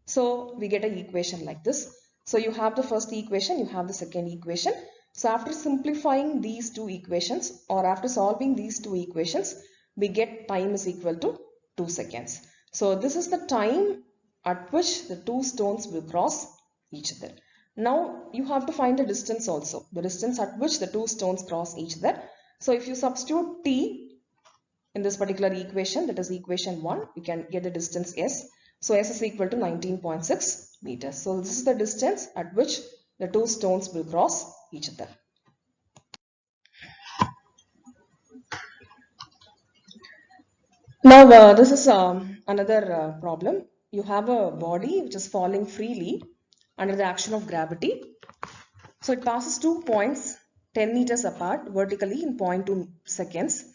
So we get an equation like this. So you have the first equation, you have the second equation. So after simplifying these two equations, or after solving these two equations, we get time is equal to 2 seconds. So this is the time at which the two stones will cross each other. Now you have to find the distance also, the distance at which the two stones cross each other. So if you substitute t in this particular equation, that is equation 1, we can get the distance s. So s is equal to 19.6 meters. So this is the distance at which the two stones will cross each other. Now this is another problem. You have a body which is falling freely under the action of gravity. So it passes 2 points 10 meters apart vertically in 0.2 seconds.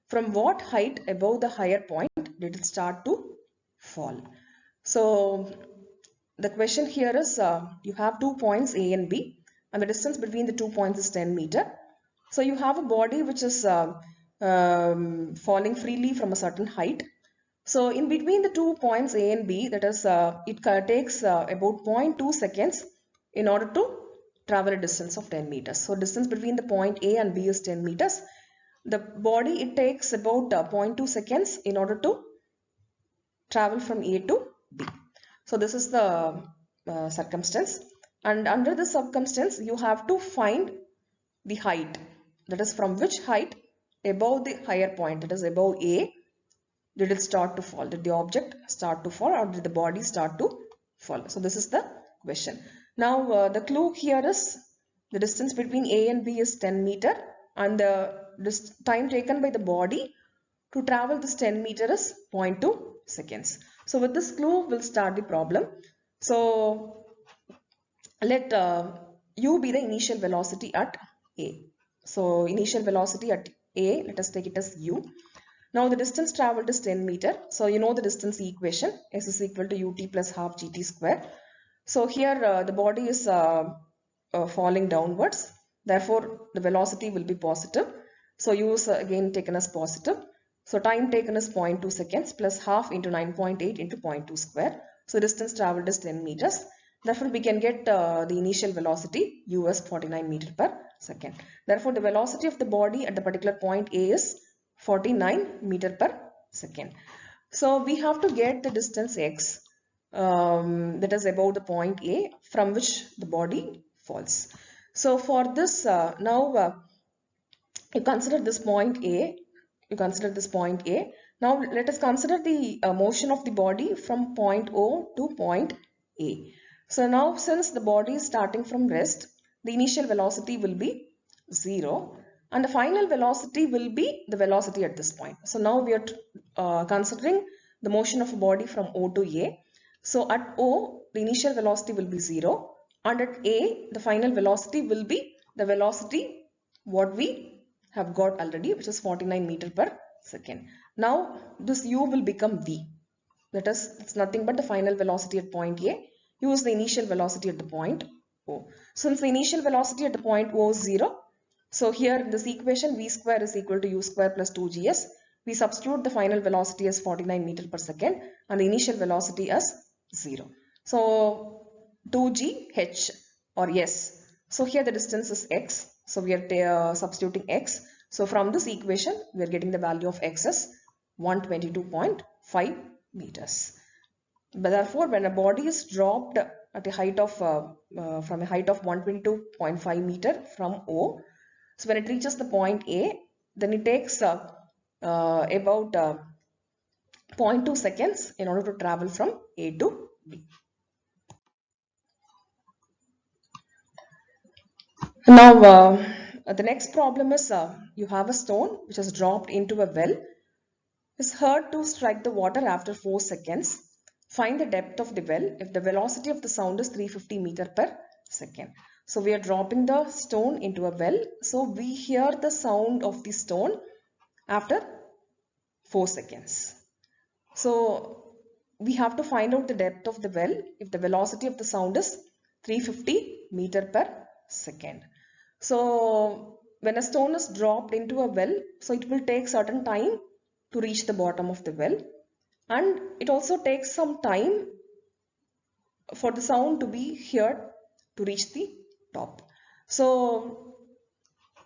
From what height above the higher point did it start to fall? So the question here is you have 2 points A and B, and the distance between the 2 points is 10 meter. So you have a body which is falling freely from a certain height. So in between the 2 points A and B, that is it takes about 0.2 seconds in order to travel a distance of 10 meters. So distance between the point A and B is 10 meters. The body, it takes about 0.2 seconds in order to travel from A to B. So this is the circumstance, and under this circumstance you have to find the height, that is from which height above the higher point, that is above A, did it start to fall, did the object start to fall, or did the body start to fall? So this is the question. Now the clue here is the distance between A and B is 10 meter, and the time taken by the body to travel this 10 meter is 0.2 seconds. So with this clue, we'll start the problem. So let u be the initial velocity at A. So initial velocity at A, let us take it as u. Now the distance traveled is 10 meter. So you know the distance equation, s is equal to ut plus half gt square. So here the body is falling downwards. Therefore the velocity will be positive. So u is again taken as positive. So time taken is 0.2 seconds plus half into 9.8 into 0.2 square. So distance traveled is 10 meters. Therefore, we can get the initial velocity u as 49 meter per second. Therefore, the velocity of the body at the particular point A is 49 meter per second. So we have to get the distance x that is above the point A from which the body falls. So for this now you consider this point A. You consider this point A. Now let us consider the motion of the body from point O to point A. So now since the body is starting from rest, the initial velocity will be 0 and the final velocity will be the velocity at this point. So now we are considering the motion of a body from O to A. So at O, the initial velocity will be 0 and at A, the final velocity will be the velocity what we have got already, which is 49 meter per second. Now this u will become v. That is, it's nothing but the final velocity at point A. U is the initial velocity at the point O. Since the initial velocity at the point O is 0, so here in this equation v square is equal to u square plus 2gs. We substitute the final velocity as 49 meter per second and the initial velocity as 0. So 2gh or s. So here the distance is x. So we are substituting x. So from this equation, we are getting the value of x as 122.5 meters. But therefore, when a body is dropped at a height of from a height of 122.5 meter from O, so when it reaches the point A, then it takes about 0.2 seconds in order to travel from A to B. Now, the next problem is you have a stone which has dropped into a well, is heard to strike the water after 4 seconds. find the depth of the well if the velocity of the sound is 350 meter per second. So we are dropping the stone into a well. So we hear the sound of the stone after 4 seconds. So we have to find out the depth of the well if the velocity of the sound is 350 meter per second. So when a stone is dropped into a well, so it will take certain time to reach the bottom of the well, and it also takes some time for the sound to be heard to reach the top. So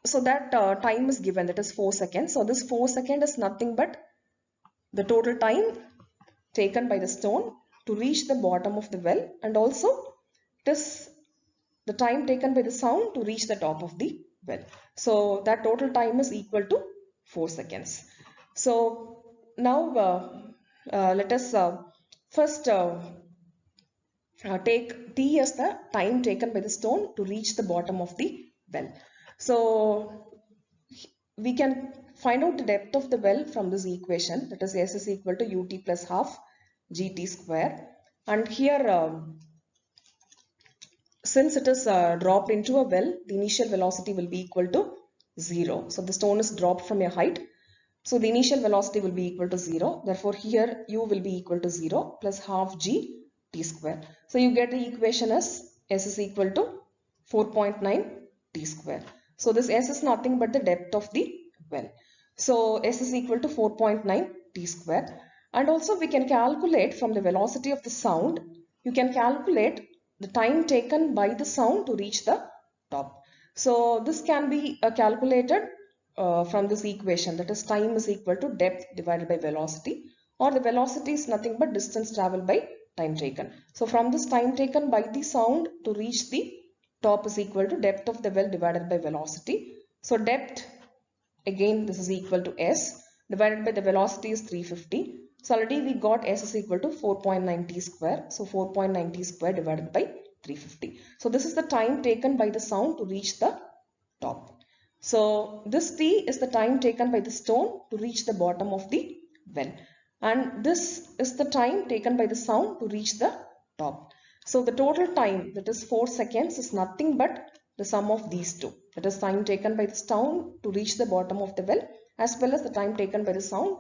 that time is given, that is 4 seconds. So this 4 seconds is nothing but the total time taken by the stone to reach the bottom of the well, and also it is the time taken by the sound to reach the top of the well. So that total time is equal to 4 seconds. So now let us first take T as the time taken by the stone to reach the bottom of the well. So we can find out the depth of the well from this equation, that is S is equal to ut plus half gt square. And here since it is dropped into a well, the initial velocity will be equal to 0. So the stone is dropped from a height. So the initial velocity will be equal to 0. Therefore here u will be equal to 0 plus half g t square. So you get the equation as S is equal to 4.9 t square. So this S is nothing but the depth of the well. So S is equal to 4.9 t square. And also we can calculate from the velocity of the sound, you can calculate the time taken by the sound to reach the top. So this can be calculated from this equation, that is time is equal to depth divided by velocity, or the velocity is nothing but distance traveled by time taken. So from this time taken by the sound to reach the top is equal to depth of the well divided by velocity. So depth, again this is equal to S divided by the velocity is 350. So already we got S is equal to 4.9 t square. So 4.9 t square divided by 350. So this is the time taken by the sound to reach the top. So this t is the time taken by the stone to reach the bottom of the well. And this is the time taken by the sound to reach the top. So the total time, that is 4 seconds, is nothing but the sum of these two. That is time taken by the stone to reach the bottom of the well, as well as the time taken by the sound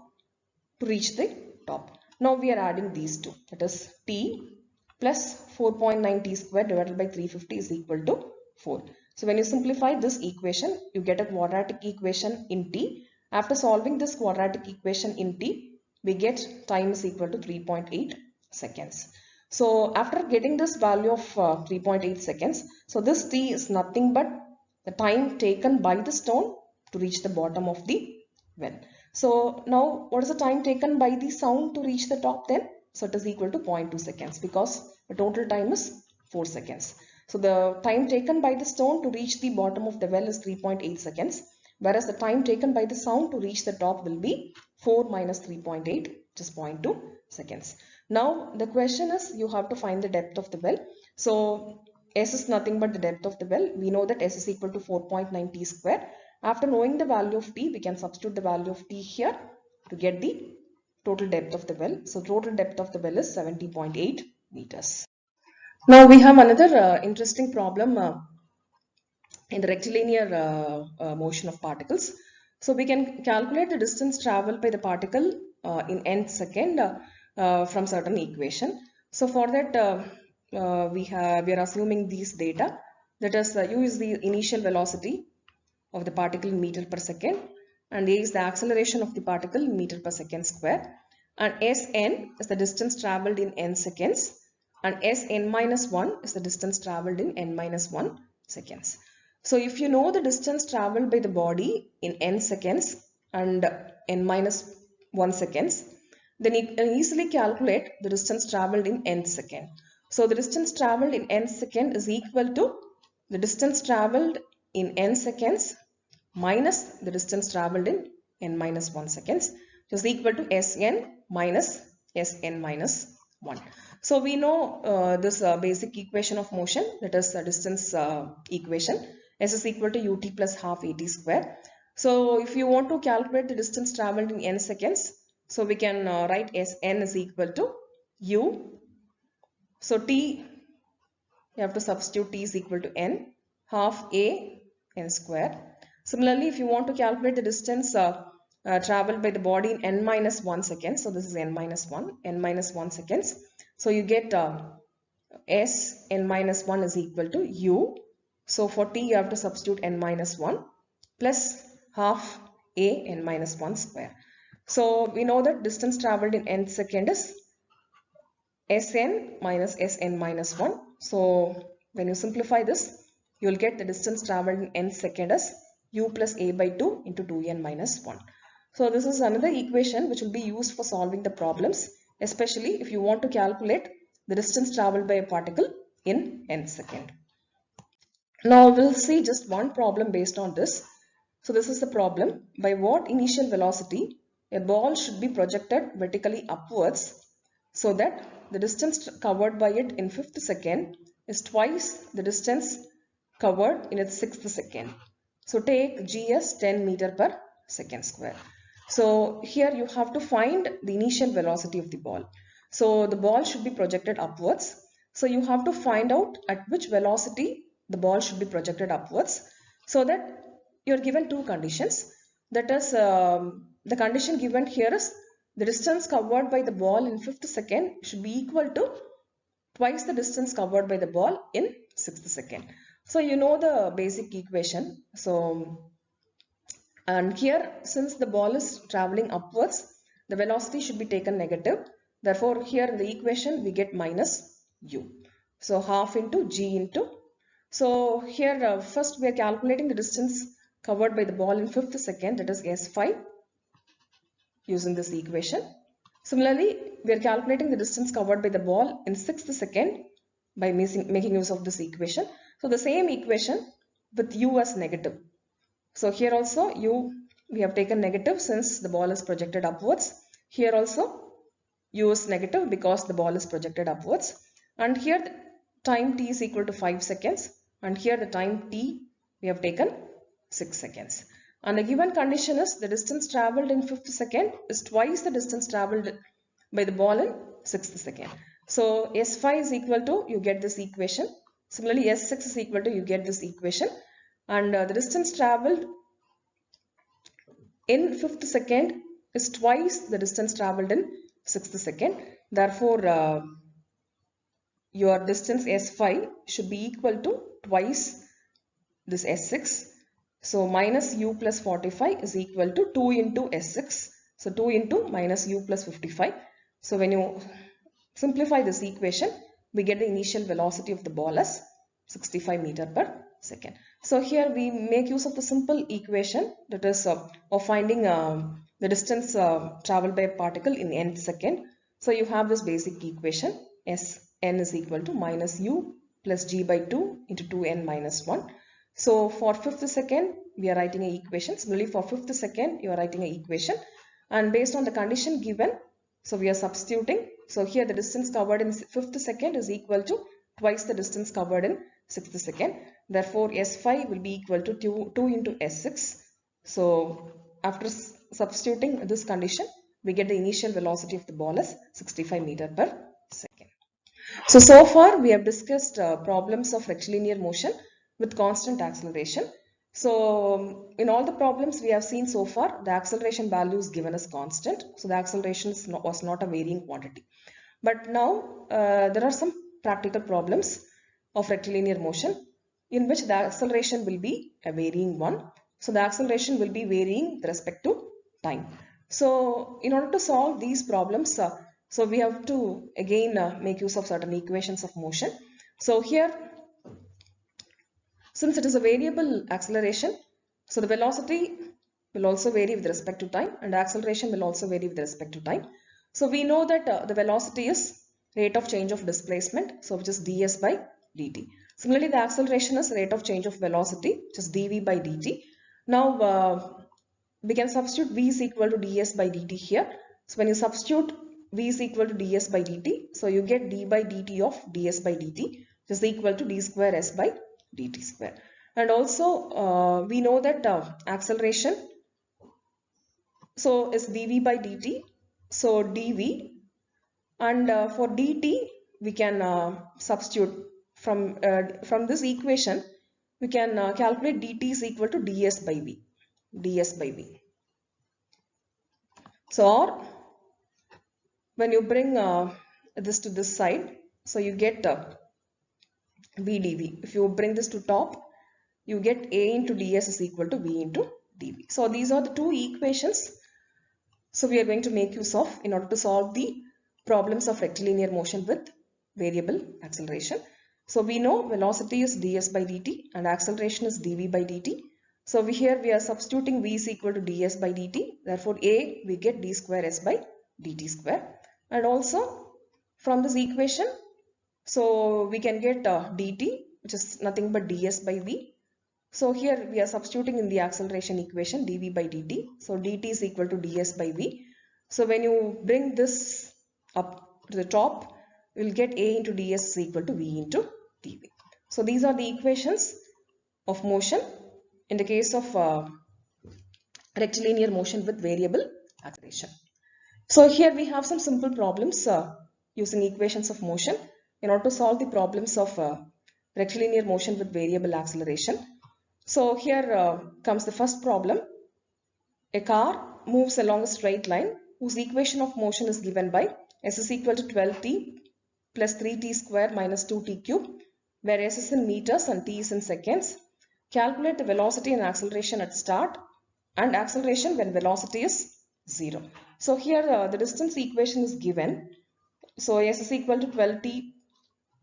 to reach the top. Now we are adding these two. That is t plus 4.9 t square divided by 350 is equal to 4. So when you simplify this equation, you get a quadratic equation in t. After solving this quadratic equation in t, we get time is equal to 3.8 seconds. So after getting this value of 3.8 seconds, so this t is nothing but the time taken by the stone to reach the bottom of the well. So now what is the time taken by the sound to reach the top then? So it is equal to 0.2 seconds because the total time is 4 seconds. So the time taken by the stone to reach the bottom of the well is 3.8 seconds, whereas the time taken by the sound to reach the top will be 4 minus 3.8, which is 0.2 seconds. Now the question is, you have to find the depth of the well. So S is nothing but the depth of the well. We know that S is equal to 4.9 t square. After knowing the value of t, we can substitute the value of t here to get the total depth of the well. So total depth of the well is 70.8 meters. Now we have another interesting problem in the rectilinear motion of particles. So we can calculate the distance traveled by the particle in nth second from certain equation. So for that we are assuming these data, that is u is the initial velocity of the particle in meter per second, and a is the acceleration of the particle in meter per second square, and Sn is the distance traveled in n seconds, and Sn minus 1 is the distance traveled in n minus 1 seconds. So if you know the distance traveled by the body in n seconds and n minus 1 seconds, then you can easily calculate the distance traveled in nth second. So the distance traveled in nth second is equal to the distance traveled in n seconds minus the distance traveled in n minus 1 seconds, which is equal to Sn minus Sn minus 1. So we know this basic equation of motion, that is the distance equation. S is equal to ut plus half at square. So if you want to calculate the distance traveled in n seconds, so we can write Sn is equal to u So t, you have to substitute t is equal to n, half a n square. Similarly, if you want to calculate the distance traveled by the body in n minus 1 second, so this is n minus 1 seconds. So you get s n minus 1 is equal to u. So for t, you have to substitute n minus 1 plus half a n minus 1 square. So we know that distance traveled in n second is Sn minus Sn minus 1. So when you simplify this, you will get the distance traveled in n second as u plus a by 2 into 2n minus 1. So this is another equation which will be used for solving the problems, especially if you want to calculate the distance traveled by a particle in n second. Now we'll see just one problem based on this. So this is the problem. By what initial velocity a ball should be projected vertically upwards so that the distance covered by it in 5th second is twice the distance covered in its 6th second. So take g as 10 meter per second square. So here you have to find the initial velocity of the ball. So the ball should be projected upwards. So you have to find out at which velocity the ball should be projected upwards, so that you are given two conditions. That is, the condition given here is the distance covered by the ball in 5th second should be equal to twice the distance covered by the ball in 6th second. So you know the basic equation. So, and here since the ball is traveling upwards, the velocity should be taken negative. Therefore, here in the equation we get minus u. So half into g into. So here first we are calculating the distance covered by the ball in 5th second, that is s5, using this equation. Similarly, we are calculating the distance covered by the ball in 6th second by making use of this equation. So the same equation with u as negative. So here also u we have taken negative since the ball is projected upwards. Here also u is negative because the ball is projected upwards. And here the time t is equal to 5 seconds. And here the time t we have taken 6 seconds. And the given condition is the distance traveled in 5th second is twice the distance traveled by the ball in 6th second. So S5 is equal to, you get this equation. Similarly, S6 is equal to, you get this equation. And the distance traveled in 5th second is twice the distance traveled in 6th second. Therefore, your distance S5 should be equal to twice this S6. So minus u plus 45 is equal to 2 into S6. So 2 into minus u plus 55. So when you simplify this equation, we get the initial velocity of the ball as 65 meter per second. So here we make use of the simple equation, that is of finding the distance traveled by a particle in nth second. So you have this basic equation, Sn is equal to minus u plus g by 2 into 2n minus 1. So for 5th second, we are writing an equation. Similarly, for 5th second, you are writing an equation. And based on the condition given, so we are substituting. So here the distance covered in 5th second is equal to twice the distance covered in 6th second. Therefore, S5 will be equal to 2 into S6. So after substituting this condition, we get the initial velocity of the ball as 65 meter per second. So far we have discussed problems of rectilinear motion with constant acceleration. So in all the problems we have seen so far, the acceleration value is given as constant. So the acceleration was not a varying quantity. But now there are some practical problems of rectilinear motion in which the acceleration will be a varying one. So the acceleration will be varying with respect to time. So in order to solve these problems, so we have to again make use of certain equations of motion. So here, since it is a variable acceleration, so the velocity will also vary with respect to time and the acceleration will also vary with respect to time. So we know that the velocity is rate of change of displacement, so which is ds by dt. Similarly, the acceleration is rate of change of velocity, which is dv by dt. Now we can substitute v is equal to ds by dt here. So when you substitute v is equal to ds by dt, so you get d by dt of ds by dt, which is equal to d square s by dt square. And also we know that acceleration so is dv by dt, so dv, and for dt we can substitute from this equation. We can calculate dt is equal to ds by v. ds by v. So, or when you bring this to this side, so you get v dv. If you bring this to top, you get a into ds is equal to v into dv. So these are the two equations. So we are going to make use of in order to solve the problems of rectilinear motion with variable acceleration. So we know velocity is ds by dt and acceleration is dv by dt. So here we are substituting v is equal to ds by dt. Therefore a we get d square s by dt square. And also from this equation, so we can get dt, which is nothing but ds by v. So here we are substituting in the acceleration equation dv by dt. So dt is equal to ds by v. So when you bring this up to the top, you will get a into ds is equal to v into dv. So these are the equations of motion in the case of rectilinear motion with variable acceleration. So here we have some simple problems using equations of motion in order to solve the problems of rectilinear motion with variable acceleration. So here comes the first problem. A car moves along a straight line whose equation of motion is given by s is equal to 12t plus 3t square minus 2t cube, where s is in meters and t is in seconds. Calculate the velocity and acceleration at start and acceleration when velocity is 0. So here the distance equation is given. So s is equal to 12t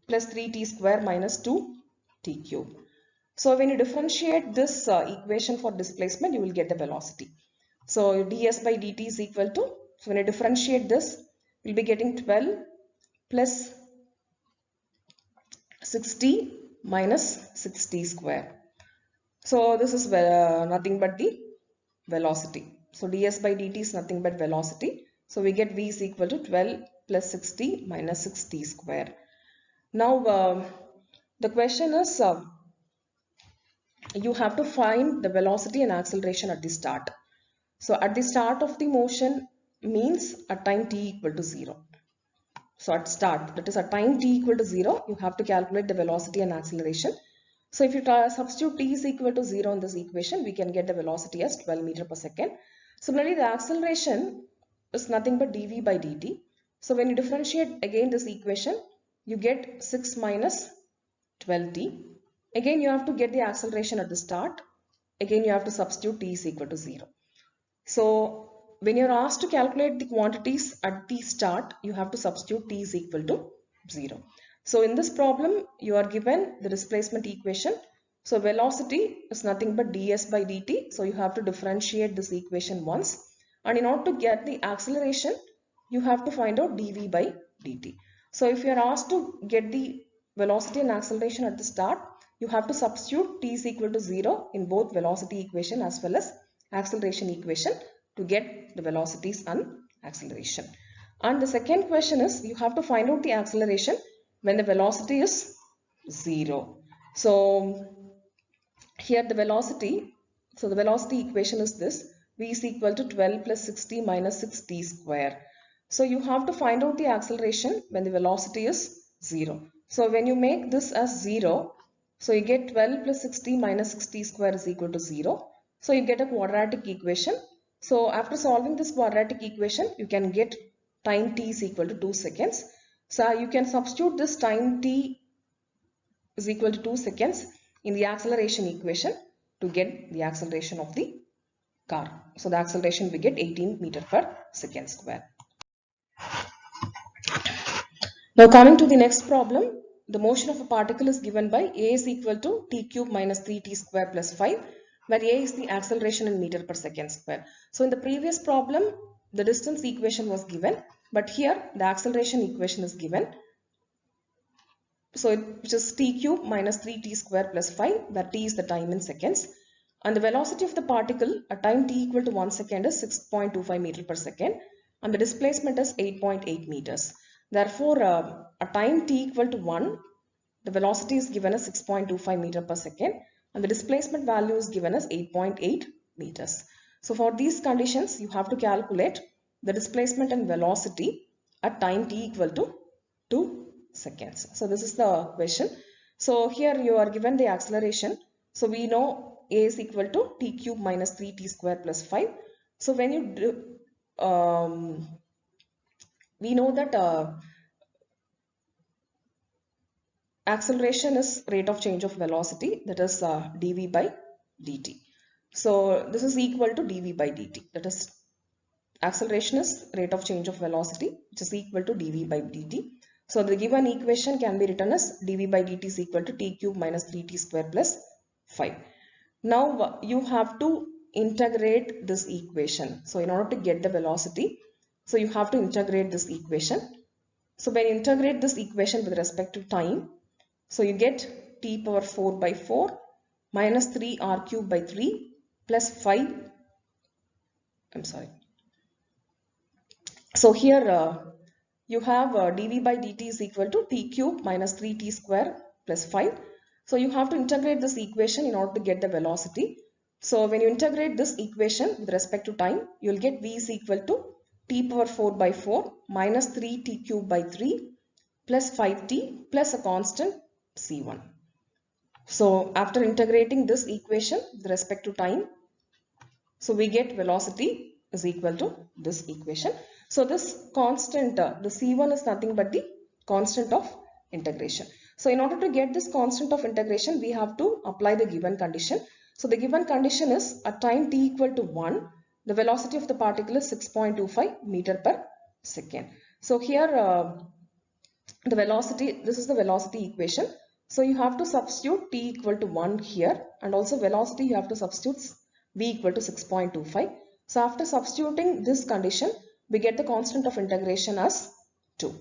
plus 3t square minus 2t cube. So when you differentiate this equation for displacement, you will get the velocity. So ds by dt is equal to, so when you differentiate this, you will be getting 12 plus 60 minus 60 square. So this is nothing but the velocity. So ds by dt is nothing but velocity. So we get v is equal to 12 plus 60 minus 60 square. Now the question is, you have to find the velocity and acceleration at the start. So at the start of the motion means at time t equal to 0. So at start, that is at time t equal to 0, you have to calculate the velocity and acceleration. So if you substitute t is equal to 0 in this equation, we can get the velocity as 12 meter per second. Similarly, the acceleration is nothing but dv by dt. So when you differentiate again this equation, you get 6 minus 12t. Again, you have to get the acceleration at the start. Again, you have to substitute t is equal to 0. So when you're asked to calculate the quantities at the start, you have to substitute t is equal to 0. So in this problem, you are given the displacement equation. So velocity is nothing but ds by dt. So you have to differentiate this equation once. And in order to get the acceleration, you have to find out dv by dt. So if you are asked to get the velocity and acceleration at the start, you have to substitute t is equal to 0 in both velocity equation as well as acceleration equation to get the velocities and acceleration. And the second question is, you have to find out the acceleration when the velocity is 0. So here the velocity, so the velocity equation is this, v is equal to 12 plus 60 minus 6t square. So you have to find out the acceleration when the velocity is 0. So when you make this as 0, so you get 12 plus 60 minus 60 square is equal to 0. So you get a quadratic equation. So after solving this quadratic equation, you can get time t is equal to 2 seconds. So you can substitute this time t is equal to 2 seconds in the acceleration equation to get the acceleration of the car. So the acceleration we get 18 meter per second square. Now coming to the next problem, the motion of a particle is given by a is equal to t cube minus 3t square plus 5, where a is the acceleration in meter per second square. So in the previous problem, the distance equation was given, but here the acceleration equation is given. So which is t cube minus 3t square plus 5, where t is the time in seconds. And the velocity of the particle at time t equal to 1 second is 6.25 meter per second, and the displacement is 8.8 meters. Therefore, at time t equal to 1, the velocity is given as 6.25 meter per second and the displacement value is given as 8.8 meters. So for these conditions, you have to calculate the displacement and velocity at time t equal to 2 seconds. So this is the question. So here you are given the acceleration. So we know a is equal to t cube minus 3t square plus 5. So when you do, we know that acceleration is rate of change of velocity, that is dv by dt. So this is equal to dv by dt, that is acceleration is rate of change of velocity, which is equal to dv by dt. So the given equation can be written as dv by dt is equal to t cube minus 3t square plus 5. Now you have to integrate this equation. So in order to get the velocity, so you have to integrate this equation. So when you integrate this equation with respect to time, so you get t power 4 by 4 minus 3r cube by 3 plus 5. I'm sorry. So here you have dv by dt is equal to t cube minus 3t square plus 5. So you have to integrate this equation in order to get the velocity. So when you integrate this equation with respect to time, you will get v is equal to t power 4 by 4 minus 3t cube by 3 plus 5t plus a constant c1. So after integrating this equation with respect to time, so we get velocity is equal to this equation. So this constant, the c1 is nothing but the constant of integration. So in order to get this constant of integration, we have to apply the given condition. So the given condition is at time t equal to 1, the velocity of the particle is 6.25 meter per second. So here the velocity, this is the velocity equation. So you have to substitute t equal to 1 here, and also velocity you have to substitute v equal to 6.25. So after substituting this condition, we get the constant of integration as 2.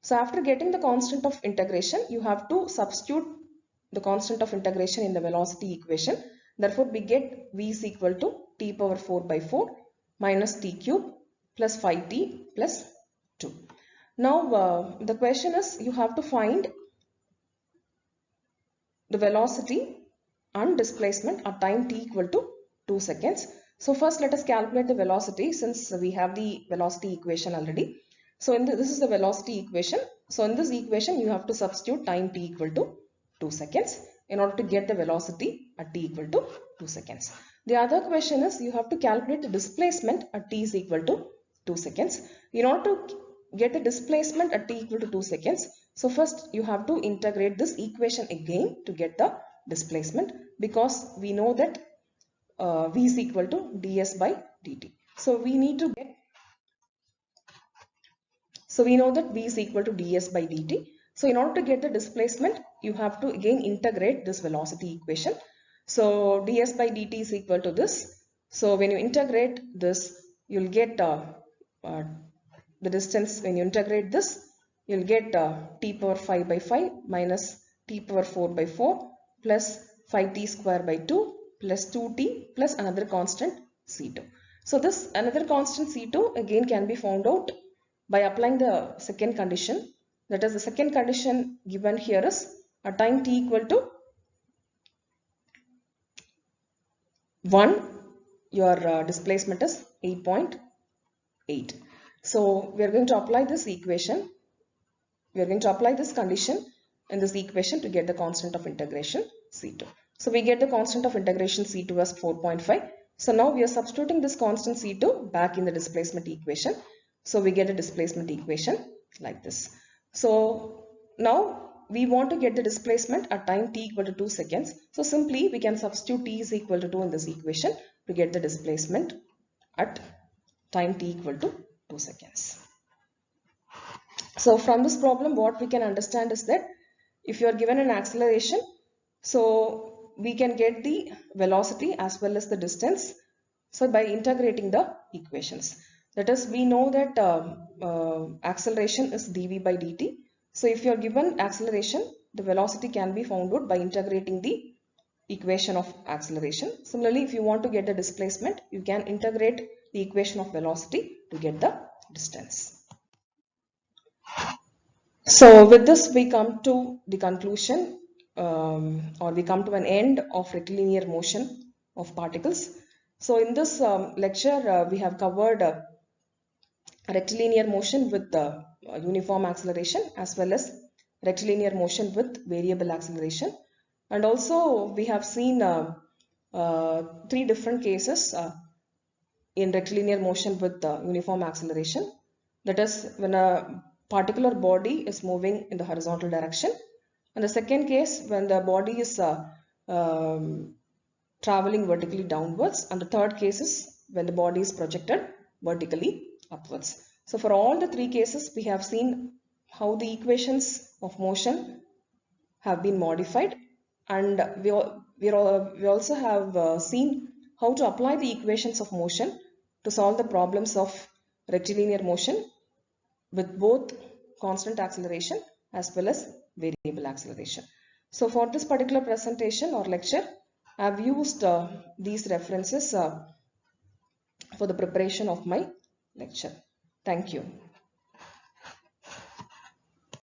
So after getting the constant of integration, you have to substitute the constant of integration in the velocity equation. Therefore, we get v is equal to t power 4 by 4 minus t cube plus 5t plus 2. Now the question is, you have to find the velocity and displacement at time t equal to 2 seconds. So first let us calculate the velocity, since we have the velocity equation already. So this is the velocity equation. So in this equation you have to substitute time t equal to 2 seconds in order to get the velocity at t equal to 2 seconds. The other question is, you have to calculate the displacement at t is equal to 2 seconds. In order to get the displacement at t equal to 2 seconds, so first you have to integrate this equation again to get the displacement, because we know that v is equal to ds by dt. So we need to get, so we know that v is equal to ds by dt. So in order to get the displacement, you have to again integrate this velocity equation. So ds by dt is equal to this. So when you integrate this, you'll get the distance. When you integrate this, you'll get t power 5 by 5 minus t power 4 by 4 plus 5t square by 2 plus 2t plus another constant c2. So this another constant c2 again can be found out by applying the second condition. That is, the second condition given here is at time t equal to 1, your displacement is 8.8. So we are going to apply this equation. We are going to apply this condition in this equation to get the constant of integration c2. So we get the constant of integration c2 as 4.5. So now we are substituting this constant c2 back in the displacement equation. So we get a displacement equation like this. So now we want to get the displacement at time t equal to 2 seconds. So simply we can substitute t is equal to 2 in this equation to get the displacement at time t equal to 2 seconds. So from this problem, what we can understand is that if you are given an acceleration, so we can get the velocity as well as the distance, so by integrating the equations. That is, we know that acceleration is dv by dt. So if you are given acceleration, the velocity can be found out by integrating the equation of acceleration. Similarly, if you want to get the displacement, you can integrate the equation of velocity to get the distance. So with this we come to the conclusion, or we come to an end of rectilinear motion of particles. So in this lecture we have covered rectilinear motion with the uniform acceleration as well as rectilinear motion with variable acceleration. And also we have seen 3 different cases in rectilinear motion with uniform acceleration. That is when a particular body is moving in the horizontal direction. And the second case when the body is traveling vertically downwards. And the third case is when the body is projected vertically upwards. So for all the 3 cases, we have seen how the equations of motion have been modified, and we also have seen how to apply the equations of motion to solve the problems of rectilinear motion with both constant acceleration as well as variable acceleration. So for this particular presentation or lecture, I have used these references for the preparation of my lecture. Thank you.